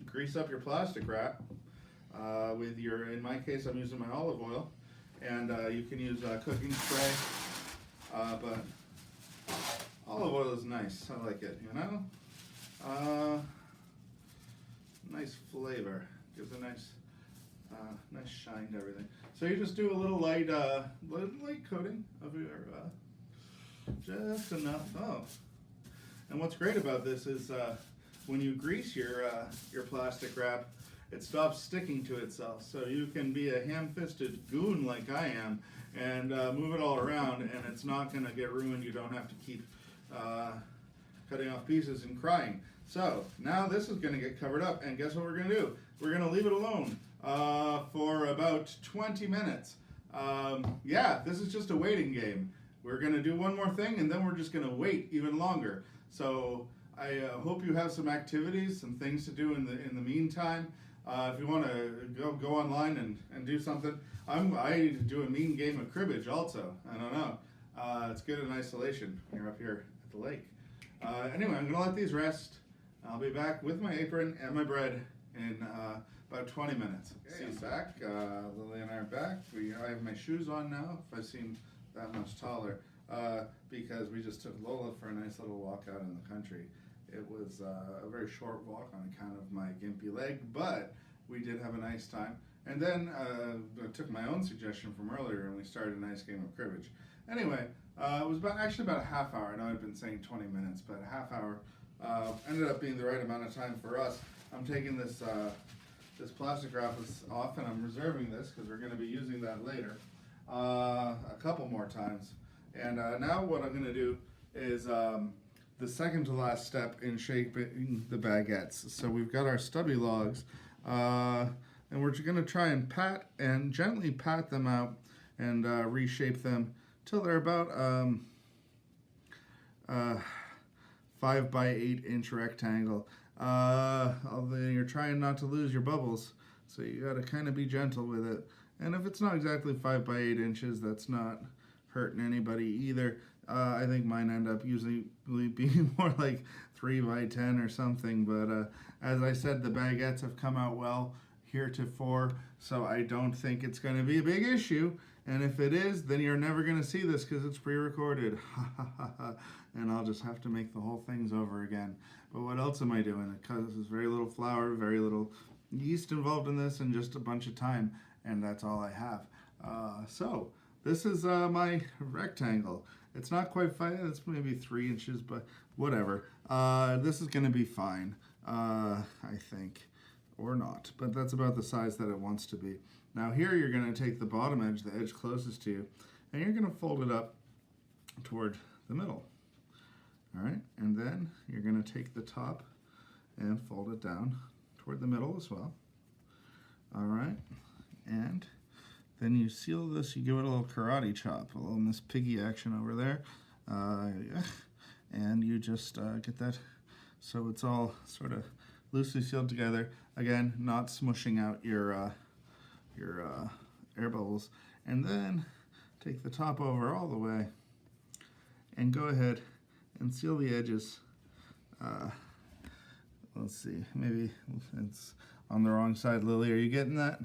A: Grease up your plastic wrap with in my case, I'm using my olive oil, and you can use cooking spray, but olive oil is nice. I like it, nice flavor. Gives a nice shine to everything. So you just do a little light coating of your, just enough. Oh, and what's great about this is when you grease your plastic wrap, it stops sticking to itself. So you can be a ham-fisted goon like I am and move it all around, and it's not going to get ruined. You don't have to keep cutting off pieces and crying. So now this is going to get covered up, and guess what we're going to do? We're going to leave it alone for about 20 minutes. Yeah, this is just a waiting game. We're going to do one more thing, and then we're just going to wait even longer. So I hope you have some activities, some things to do in the meantime. If you want to go online and do something, I do a mean game of cribbage also. I don't know. It's good in isolation. You're up here at the lake. Anyway, I'm going to let these rest. I'll be back with my apron and my bread in about 20 minutes. Okay, I'm back. Lily and I are back. I have my shoes on now, if I seem that much taller, because we just took Lola for a nice little walk out in the country. It was a very short walk on account of my gimpy leg, but we did have a nice time. And then I took my own suggestion from earlier, and we started a nice game of cribbage. Anyway, it was actually about a half hour. I know I've been saying 20 minutes, but a half hour ended up being the right amount of time for us. I'm taking this plastic wrap off, and I'm reserving this because we're going to be using that later. a couple more times. And now what I'm going to do is the second to last step in shaping the baguettes. So we've got our stubby logs, and we're going to try and gently pat them out and reshape them till they're about 5 by 8 inch rectangle. Although you're trying not to lose your bubbles, so you got to kind of be gentle with it. And if it's not exactly 5 by 8 inches, that's not hurting anybody either. I think mine end up usually being more like 3 by 10 or something. But as I said, the baguettes have come out well heretofore, so I don't think it's going to be a big issue. And if it is, then you're never going to see this because it's pre-recorded. And I'll just have to make the whole things over again. But what else am I doing? Because there's very little flour, very little yeast involved in this, and just a bunch of time. And that's all I have. So this is my rectangle. It's not quite 5, it's maybe 3 inches, but whatever. This is going to be fine, I think. Or not. But that's about the size that it wants to be. Now here you're going to take the bottom edge, the edge closest to you, and you're going to fold it up toward the middle. All right, and then you're going to take the top and fold it down toward the middle as well. All right, and then you seal this, you give it a little karate chop, a little Miss Piggy action over there. And you just get that so it's all sort of loosely sealed together. Again, not smushing out your air bubbles. And then take the top over all the way and go ahead and seal the edges. Let's see, maybe it's on the wrong side. Lily, are you getting that?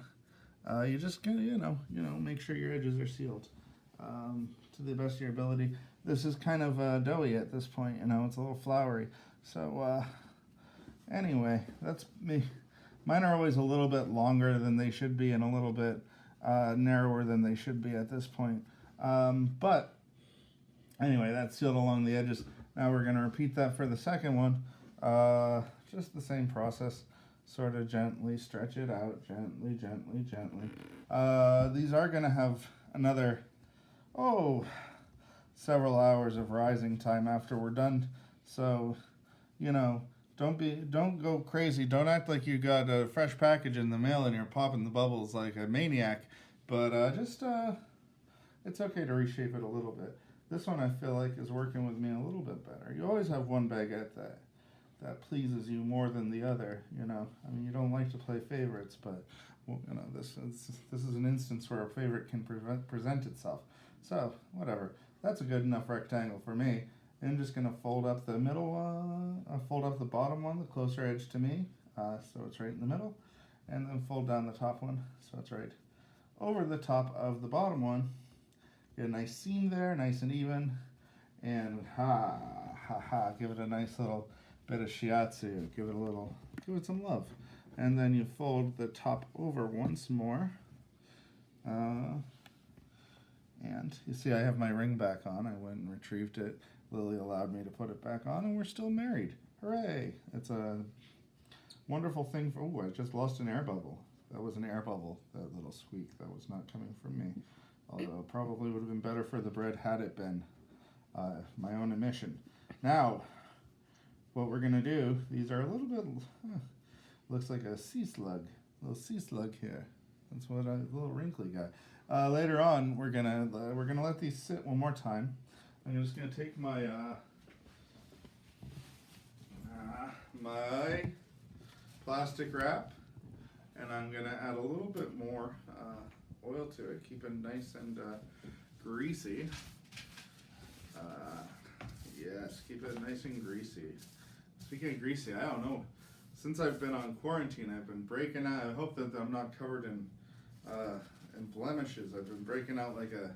A: You just gotta, make sure your edges are sealed to the best of your ability. This is kind of doughy at this point, it's a little floury. So anyway, that's me. Mine are always a little bit longer than they should be and a little bit narrower than they should be at this point. But anyway, that's sealed along the edges. Now we're going to repeat that for the second one. Just the same process. Sort of gently stretch it out. Gently, gently, gently. These are going to have another, several hours of rising time after we're done. So, don't go crazy. Don't act like you got a fresh package in the mail and you're popping the bubbles like a maniac. But it's okay to reshape it a little bit. This one I feel like is working with me a little bit better. You always have one baguette that pleases you more than the other. You don't like to play favorites, but this is an instance where a favorite can present itself. So whatever. That's a good enough rectangle for me. I'm just going to fold up the middle one, fold up the bottom one, the closer edge to me, so it's right in the middle, and then fold down the top one, so it's right over the top of the bottom one. Get a nice seam there, nice and even, and give it a nice little bit of shiatsu, give it some love. And then you fold the top over once more, and you see I have my ring back on. I went and retrieved it. Lily allowed me to put it back on, and we're still married. Hooray! It's a wonderful thing for, I just lost an air bubble. That was an air bubble, that little squeak. That was not coming from me. Although probably would have been better for the bread had it been my own emission. Now, what we're going to do, these are a little bit, looks like a sea slug. A little sea slug here. That's what a little wrinkly guy. Later on, we're gonna let these sit one more time. I'm just gonna take my my plastic wrap, and I'm gonna add a little bit more oil to it. Keep it nice and greasy. Yes, keep it nice and greasy. Speaking of greasy, I don't know. Since I've been on quarantine, I've been breaking out. I hope that I'm not covered in blemishes. I've been breaking out like a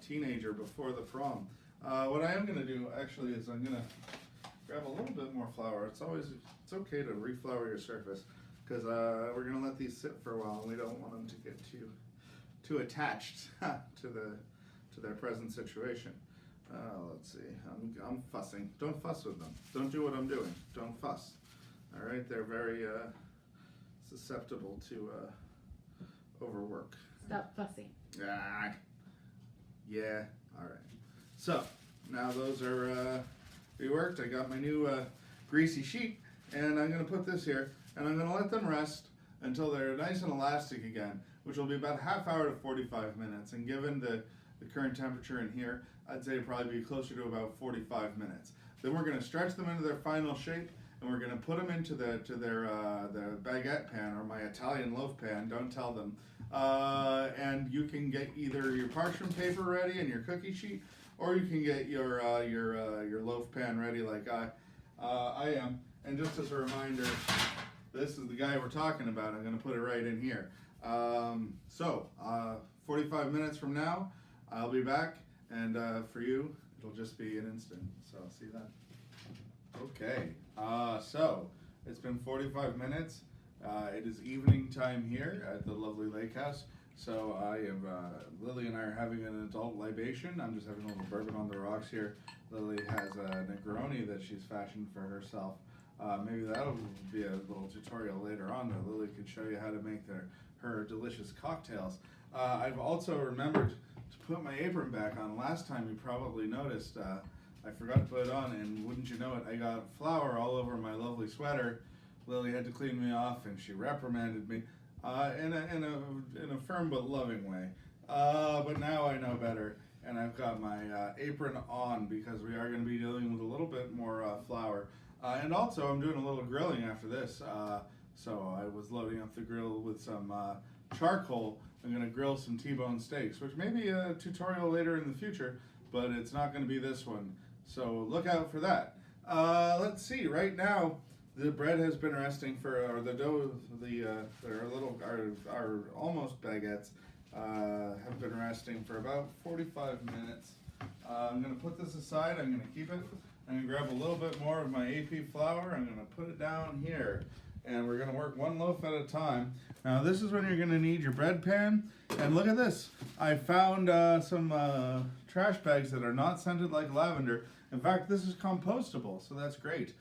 A: teenager before the prom. What I am going to do actually is I'm going to grab a little bit more flour. It's okay to reflour your surface because we're going to let these sit for a while and we don't want them to get too attached to their present situation. Let's see. I'm fussing. Don't fuss with them. Don't do what I'm doing. Don't fuss. All right, they're very susceptible to overwork.
C: Stop fussing.
A: Yeah, alright. So, now those are reworked. I got my new greasy sheet, and I'm going to put this here, and I'm going to let them rest until they're nice and elastic again, which will be about a half hour to 45 minutes. And given the current temperature in here, I'd say it'd probably be closer to about 45 minutes. Then we're going to stretch them into their final shape, and we're going to put them into their baguette pan, or my Italian loaf pan. Don't tell them. And you can get either your parchment paper ready and your cookie sheet, or you can get your loaf pan ready like I am. And just as a reminder, this is the guy we're talking about. I'm going to put it right in here. 45 minutes from now, I'll be back, and for you, it'll just be an instant. So see that. Okay. So it's been 45 minutes. It is evening time here at the lovely lake house. So I am, Lily and I are having an adult libation. I'm just having a little bourbon on the rocks here. Lily has a Negroni that she's fashioned for herself. Maybe that'll be a little tutorial later on that Lily could show you how to make her delicious cocktails. I've also remembered to put my apron back on. Last time you probably noticed I forgot to put it on, and wouldn't you know it, I got flour all over my lovely sweater. Lily had to clean me off, and she reprimanded me in a firm but loving way. But now I know better, and I've got my apron on because we are going to be dealing with a little bit more flour. And also, I'm doing a little grilling after this. So I was loading up the grill with some charcoal. I'm going to grill some T-bone steaks, which may be a tutorial later in the future, but it's not going to be this one. So look out for that. Let's see. Right now, the bread has been resting or the dough, our almost baguettes have been resting for about 45 minutes. I'm going to put this aside. I'm going to keep it. I'm going to grab a little bit more of my AP flour. I'm going to put it down here. And we're going to work one loaf at a time. Now this is when you're going to need your bread pan. And look at this. I found some trash bags that are not scented like lavender. In fact, this is compostable, so that's great.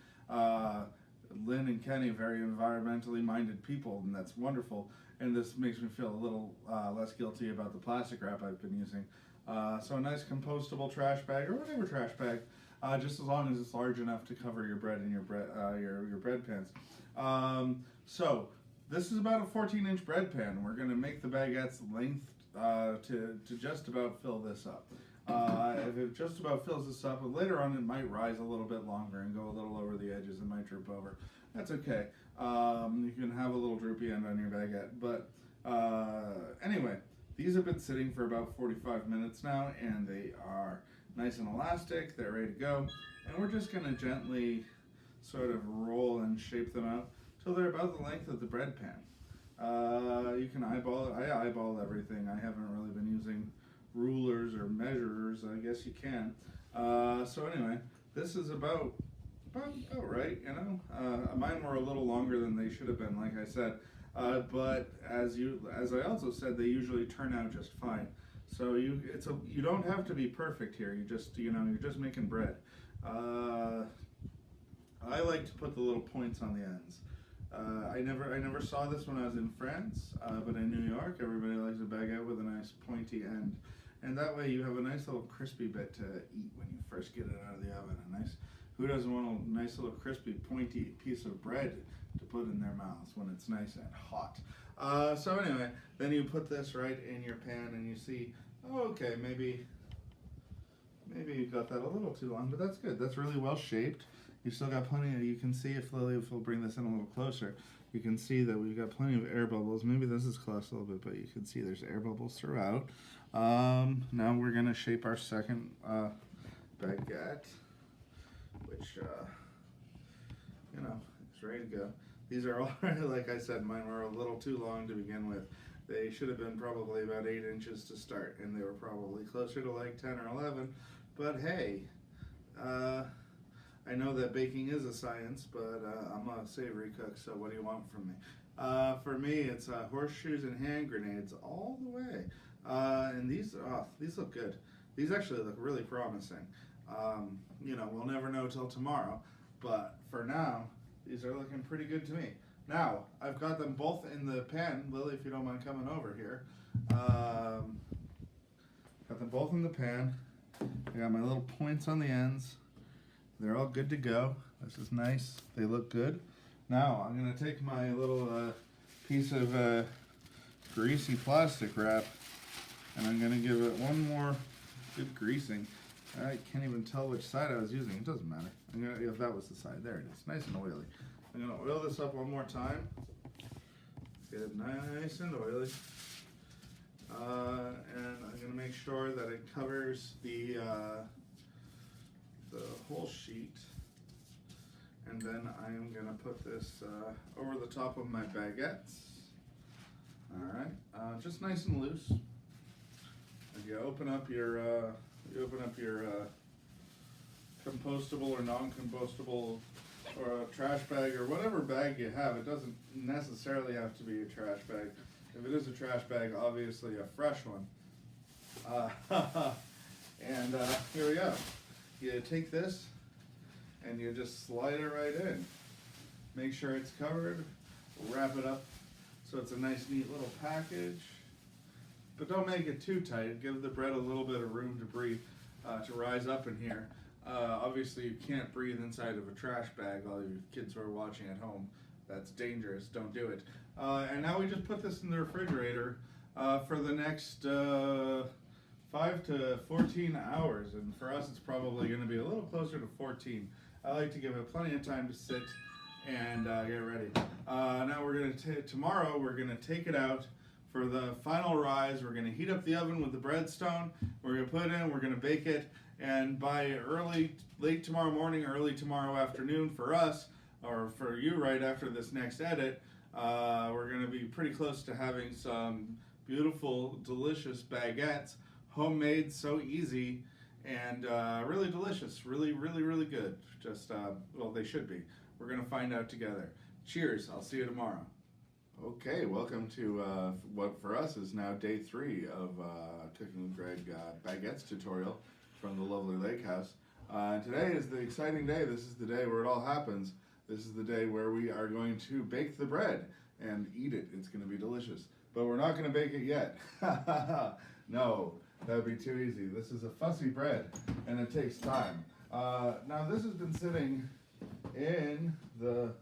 A: Lynn and Kenny, very environmentally minded people, and that's wonderful. And this makes me feel a little less guilty about the plastic wrap I've been using. So a nice compostable trash bag, or whatever trash bag, just as long as it's large enough to cover your bread and your bread pans. So this is about a 14-inch bread pan. We're going to make the baguettes length to just about fill this up. If it just about fills this up, but later on it might rise a little bit longer and go a little over the edges. It might droop over. That's okay. You can have a little droopy end on your baguette. But anyway, these have been sitting for about 45 minutes now, and they are nice and elastic. They're ready to go. And we're just going to gently sort of roll and shape them out till they're about the length of the bread pan. You can eyeball it. I eyeball everything. I haven't really been using rulers or measurers. I guess you can. So anyway, this is about right, you know. Mine were a little longer than they should have been, like I said. But as I also said, they usually turn out just fine. So you don't have to be perfect here. You're just making bread. I like to put the little points on the ends. I never saw this when I was in France, but in New York, everybody likes a baguette with a nice pointy end, and that way you have a nice little crispy bit to eat when you first get it out of the oven. Who doesn't want a nice little crispy pointy piece of bread to put in their mouths when it's nice and hot? So anyway, then you put this right in your pan, and you see, oh, okay, maybe you got that a little too long, but that's good. That's really well shaped. You've still got plenty you can see if we'll bring this in a little closer, you can see that we've got plenty of air bubbles. Maybe this is close a little bit, but you can see there's air bubbles throughout. Now we're going to shape our second baguette, which, it's ready to go. These are all, like I said, mine were a little too long to begin with. They should have been probably about 8 inches to start, and they were probably closer to like 10 or 11. But hey, I know that baking is a science, but I'm a savory cook, so what do you want from me? For me, it's horseshoes and hand grenades all the way. And these look good. These actually look really promising. We'll never know till tomorrow, but for now, these are looking pretty good to me. Now, I've got them both in the pan. Lily, if you don't mind coming over here. Got them both in the pan. I got my little points on the ends. They're all good to go. This is nice. They look good. Now I'm gonna take my little piece of greasy plastic wrap, and I'm gonna give it one more good greasing. I can't even tell which side I was using. It doesn't matter. If that was the side, there it is. Nice and oily. I'm gonna oil this up one more time. Get it nice and oily. And I'm gonna make sure that it covers the whole sheet. And then I am gonna put this over the top of my baguettes. All right, just nice and loose. And you open up your compostable or non-compostable or a trash bag or whatever bag you have. It doesn't necessarily have to be a trash bag. If it is a trash bag, obviously a fresh one. And here we go. You take this and you just slide it right in. Make sure it's covered. Wrap it up so it's a nice, neat little package. But don't make it too tight. Give the bread a little bit of room to breathe, to rise up in here. Obviously, you can't breathe inside of a trash bag. All you kids who are watching at home, that's dangerous. Don't do it. And now we just put this in the refrigerator for the next 5 to 14 hours. And for us, it's probably going to be a little closer to 14. I like to give it plenty of time to sit and get ready. Now we're going to tomorrow we're going to take it out for the final rise. We're going to heat up the oven with the breadstone. We're going to put it in. We're going to bake it, and by late tomorrow morning, early tomorrow afternoon for us, or for you right after this next edit, we're going to be pretty close to having some beautiful, delicious baguettes, homemade, so easy, and really delicious, really, really, really good. Just, well, they should be. We're going to find out together. Cheers. I'll see you tomorrow. Okay, welcome to what for us is now day 3 of Cooking with Greg Baguettes tutorial from the lovely lake house. Today is the exciting day. This is the day where it all happens. This is the day where we are going to bake the bread and eat it. It's going to be delicious. But we're not going to bake it yet. No, that would be too easy. This is a fussy bread, and it takes time. Now this has been sitting in the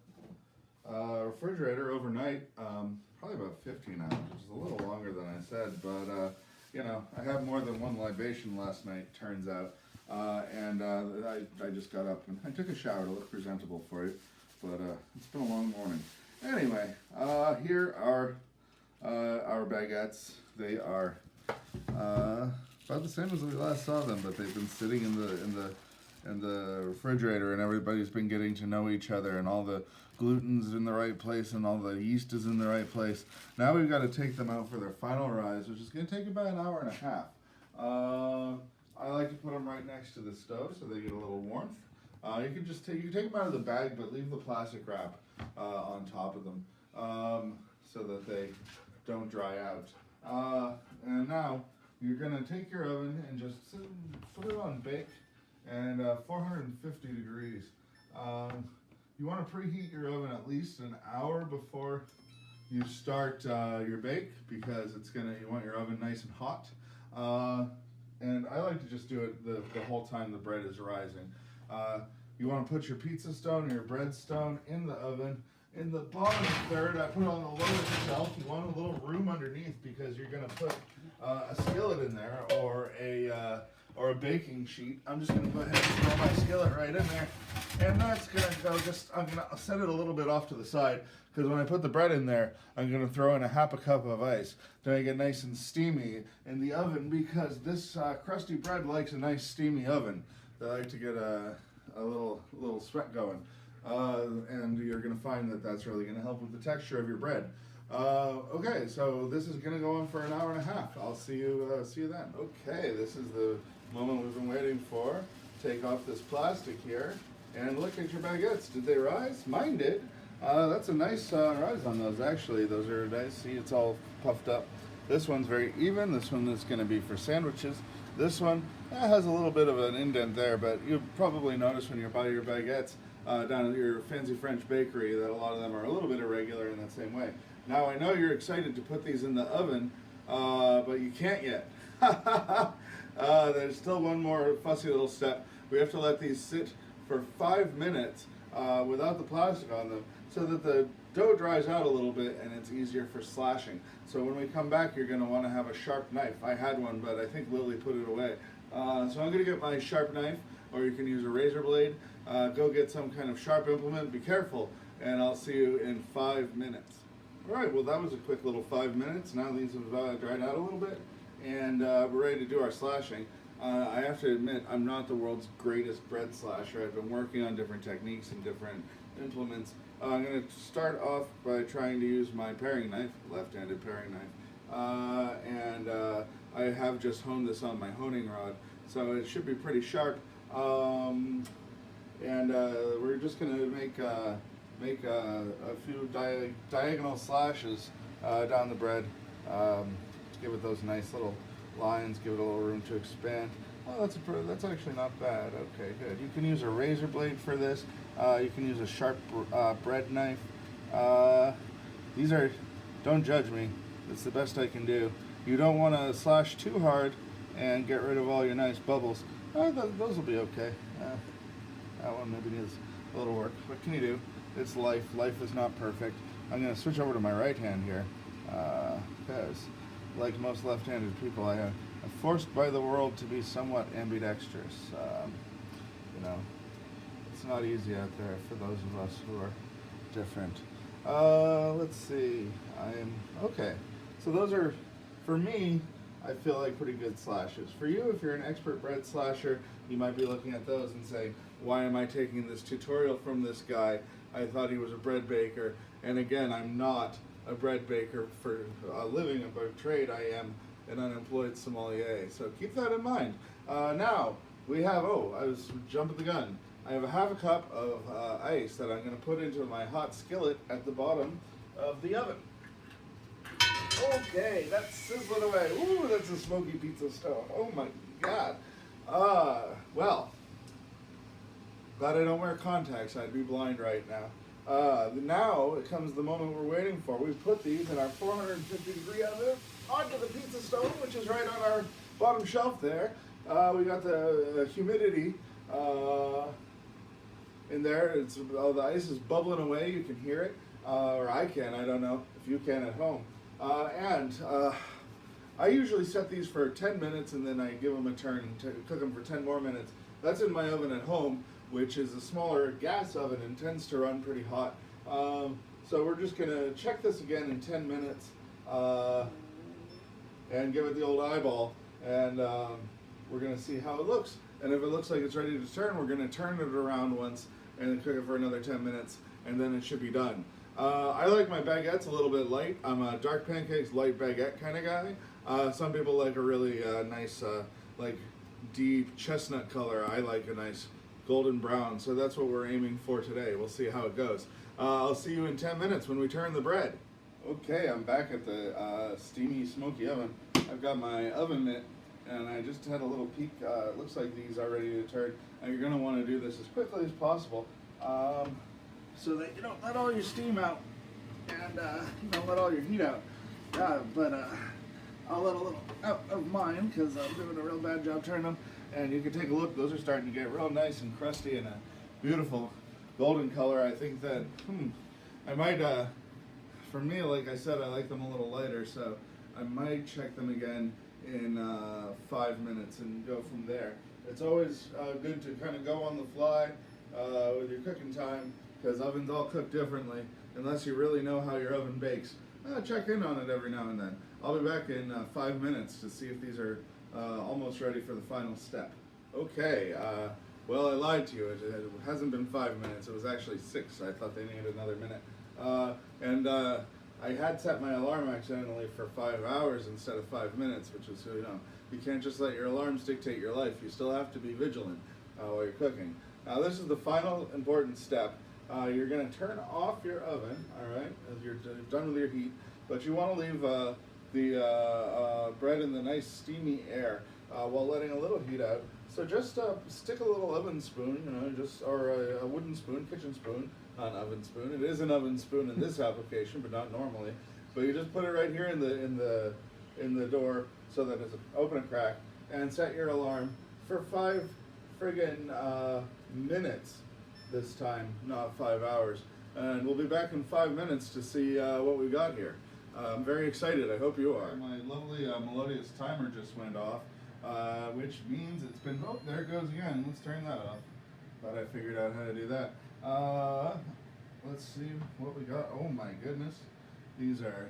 A: refrigerator overnight, probably about 15 hours, which is a little longer than I said, but you know, I had more than one libation last night, turns out, and I just got up and I took a shower to look presentable for you, but it's been a long morning. Anyway, here are our baguettes. They are about the same as we last saw them, but they've been sitting in the refrigerator, and everybody's been getting to know each other, and all the gluten's in the right place and all the yeast is in the right place. Now we've got to take them out for their final rise, which is going to take about an hour and a half. I like to put them right next to the stove so they get a little warmth. You can take them out of the bag, but leave the plastic wrap on top of them so that they don't dry out. And now you're going to take your oven and just put it on bake and 450 degrees. You want to preheat your oven at least an hour before you start your bake, because you want your oven nice and hot. And I like to just do it the whole time the bread is rising. You want to put your pizza stone or your bread stone in the oven. In the bottom third, I put it on the lower shelf. You want a little room underneath because you're going to put a skillet in there or a baking sheet. I'm just going to go ahead and throw my skillet right in there. And that's going to go I'm going to set it a little bit off to the side, because when I put the bread in there, I'm going to throw in a half a cup of ice to make it nice and steamy in the oven, because this crusty bread likes a nice steamy oven. They like to get a little sweat going. And you're going to find that that's really going to help with the texture of your bread. Okay, so this is going to go on for an hour and a half. I'll see you then. Okay, this is the moment we've been waiting for. Take off this plastic here and look at your baguettes. Did they rise? Mine did. That's a nice rise on those, actually. Those are nice. See, it's all puffed up. This one's very even. This one is going to be for sandwiches. This one has a little bit of an indent there, but you'll probably notice when you buy your baguettes down at your fancy French bakery that a lot of them are a little bit irregular in that same way. Now, I know you're excited to put these in the oven, but you can't yet. There's still one more fussy little step. We have to let these sit for 5 minutes without the plastic on them, so that the dough dries out a little bit and it's easier for slashing. So when we come back, you're going to want to have a sharp knife. I had one, but I think Lily put it away. So I'm going to get my sharp knife, or you can use a razor blade. Go get some kind of sharp implement. Be careful, and I'll see you in 5 minutes. All right, well, that was a quick little 5 minutes. Now these have dried out a little bit, and we're ready to do our slashing. I have to admit, I'm not the world's greatest bread slasher. I've been working on different techniques and different implements. I'm going to start off by trying to use my paring knife, left-handed paring knife, and I have just honed this on my honing rod, so it should be pretty sharp. And we're just going to make a few diagonal slashes down the bread, give it those nice little lines, give it a little room to expand. Oh, that's actually not bad. Okay, good. You can use a razor blade for this. You can use a sharp bread knife. Don't judge me. It's the best I can do. You don't want to slash too hard and get rid of all your nice bubbles. Those will be okay. That one maybe needs a little work. What can you do? It's life. Life is not perfect. I'm going to switch over to my right hand here, because like most left-handed people, I'm forced by the world to be somewhat ambidextrous. It's not easy out there for those of us who are different. Let's see. Okay. So those are, for me, I feel like pretty good slashes. For you, if you're an expert bread slasher, you might be looking at those and say, why am I taking this tutorial from this guy? I thought he was a bread baker. And again, I'm not a bread baker for a living, by trade. I am an unemployed sommelier. So keep that in mind. Now, we have, I was jumping the gun. I have a half a cup of ice that I'm going to put into my hot skillet at the bottom of the oven. Okay, that's sizzling away. Ooh, that's a smoky pizza stone. Oh my God. Well, glad I don't wear contacts. I'd be blind right now. Now it comes the moment we're waiting for. We put these in our 450-degree oven onto the pizza stone, which is right on our bottom shelf there. We got the humidity in there. The ice is bubbling away. You can hear it, or I can. I don't know if you can at home. I usually set these for 10 minutes and then I give them a turn and cook them for 10 more minutes. That's in my oven at home, which is a smaller gas oven and tends to run pretty hot. So we're just going to check this again in 10 minutes and give it the old eyeball, and we're going to see how it looks. And if it looks like it's ready to turn, we're going to turn it around once and then cook it for another 10 minutes, and then it should be done. I like my baguettes a little bit light. I'm a dark pancakes, light baguette kind of guy. Some people like a really nice, like deep chestnut color. I like a nice golden brown. So that's what we're aiming for today. We'll see how it goes. I'll see you in 10 minutes when we turn the bread. Okay, I'm back at the steamy, smoky oven. I've got my oven mitt, and I just had a little peek. It looks like these are ready to turn. And you're going to want to do this as quickly as possible. So that you don't let all your steam out and you don't let all your heat out. But I'll let a little out of mine because I'm doing a real bad job turning them. And you can take a look, those are starting to get real nice and crusty and a beautiful golden color. I think that, I might, for me, like I said, I like them a little lighter, so I might check them again in 5 minutes and go from there. It's always good to kind of go on the fly with your cooking time, because ovens all cook differently, unless you really know how your oven bakes. Check in on it every now and then. I'll be back in 5 minutes to see if these are almost ready for the final step. Okay, well, I lied to you. It hasn't been 5 minutes. It was actually 6. I thought they needed another minute. I had set my alarm accidentally for 5 hours instead of 5 minutes, which is, you can't just let your alarms dictate your life. You still have to be vigilant while you're cooking. Now, this is the final important step. You're going to turn off your oven, all right, as you're done with your heat, but you want to leave the bread in the nice steamy air while letting a little heat out. So just stick a little oven spoon, or a wooden spoon, kitchen spoon, not an oven spoon. It is an oven spoon in this application, but not normally. But you just put it right here in the door so that it's open a crack, and set your alarm for 5 friggin' minutes this time, not 5 hours. And we'll be back in 5 minutes to see what we got here. I'm very excited. I hope you are. My lovely melodious timer just went off, which means it's been. Oh, there it goes again. Let's turn that off. Thought I figured out how to do that. Let's see what we got. Oh my goodness, these are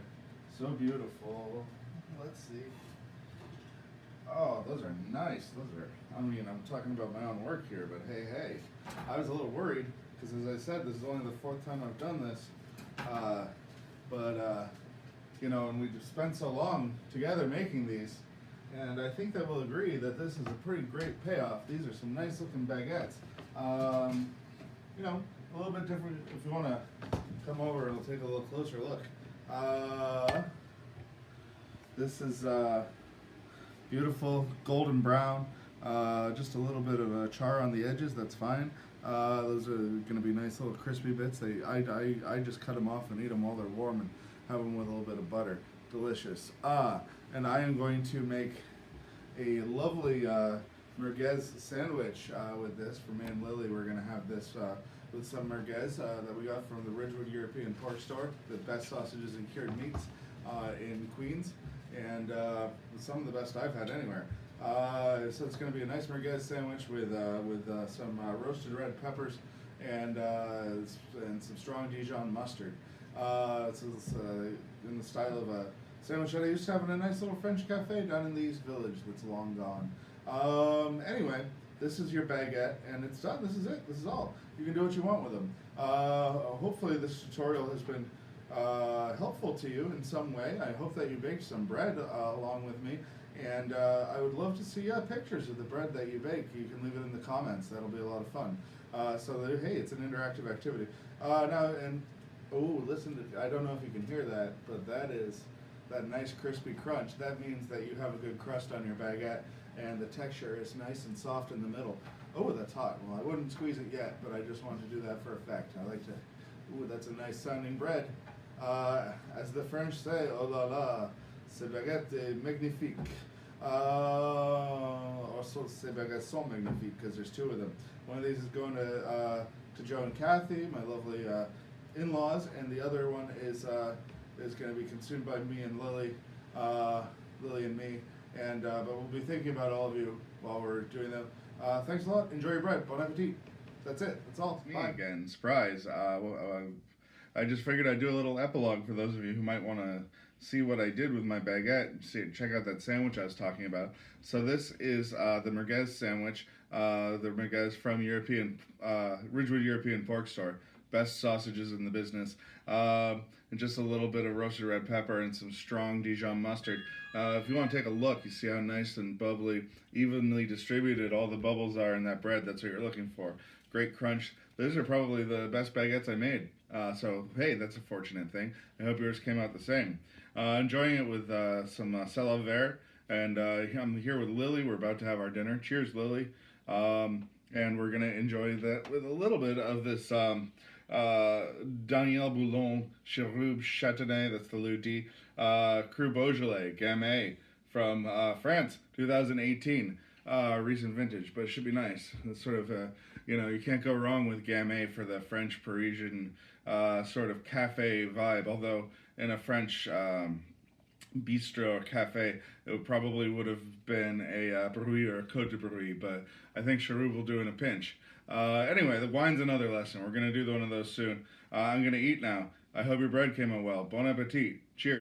A: so beautiful. Let's see. Oh, those are nice. Those are. I mean, I'm talking about my own work here, but hey, I was a little worried because, as I said, this is only the 4th time I've done this. You know, and we've spent so long together making these, and I think that we'll agree that this is a pretty great payoff. These are some nice looking baguettes. You know, a little bit different. If you want to come over, we'll take a little closer look. This is beautiful golden brown. Just a little bit of a char on the edges. That's fine. Those are going to be nice little crispy bits. I just cut them off and eat them while they're warm and have them with a little bit of butter. Delicious. And I am going to make a lovely merguez sandwich with this for me and Lily. We're going to have this with some merguez that we got from the Ridgewood European Pork Store, the best sausages and cured meats in Queens, and some of the best I've had anywhere. So it's going to be a nice merguez sandwich with some roasted red peppers and some strong Dijon mustard. It's in the style of a sandwich that I used to have in a nice little French cafe down in the East Village that's long gone. Anyway, this is your baguette, and it's done. This is it. This is all. You can do what you want with them. Hopefully this tutorial has been helpful to you in some way. I hope that you baked some bread along with me, and I would love to see pictures of the bread that you bake. You can leave it in the comments. That'll be a lot of fun. Hey, it's an interactive activity. Listen, I don't know if you can hear that, but that nice crispy crunch. That means that you have a good crust on your baguette, and the texture is nice and soft in the middle. Oh, that's hot. Well, I wouldn't squeeze it yet, but I just wanted to do that for effect. I like to. Ooh, that's a nice sounding bread. As the French say, oh la la, ce baguette est magnifique. Also, ces baguettes sont magnifiques, because there's 2 of them. One of these is going to Joe and Kathy, my lovely in-laws, and the other one is going to be consumed by me and Lily, Lily and me, and but we'll be thinking about all of you while we're doing them. Thanks a lot. Enjoy your bread. Bon appetit. That's it. That's all. Me Bye. Again. Surprise. I just figured I'd do a little epilogue for those of you who might want to see what I did with my baguette. Check out that sandwich I was talking about. So this is the merguez sandwich, the merguez from Ridgewood European Pork Store. Best sausages in the business. And just a little bit of roasted red pepper and some strong Dijon mustard. If you want to take a look, you see how nice and bubbly, evenly distributed all the bubbles are in that bread. That's what you're looking for. Great crunch. Those are probably the best baguettes I made. So, hey, that's a fortunate thing. I hope yours came out the same. Enjoying it with some Cella Vert. And I'm here with Lily. We're about to have our dinner. Cheers, Lily. And we're going to enjoy that with a little bit of this Daniel Boulon Cherub Châtenay, that's the Ludi, Cru Beaujolais Gamay from France, 2018. Recent vintage, but it should be nice. It's sort of you can't go wrong with Gamay for the French Parisian sort of cafe vibe, although in a French bistro or cafe, it probably would have been a Bruy or a Côte de Bruy, but I think Cherub will do in a pinch. Anyway, the wine's another lesson. We're going to do one of those soon. I'm going to eat now. I hope your bread came out well. Bon appetit. Cheers.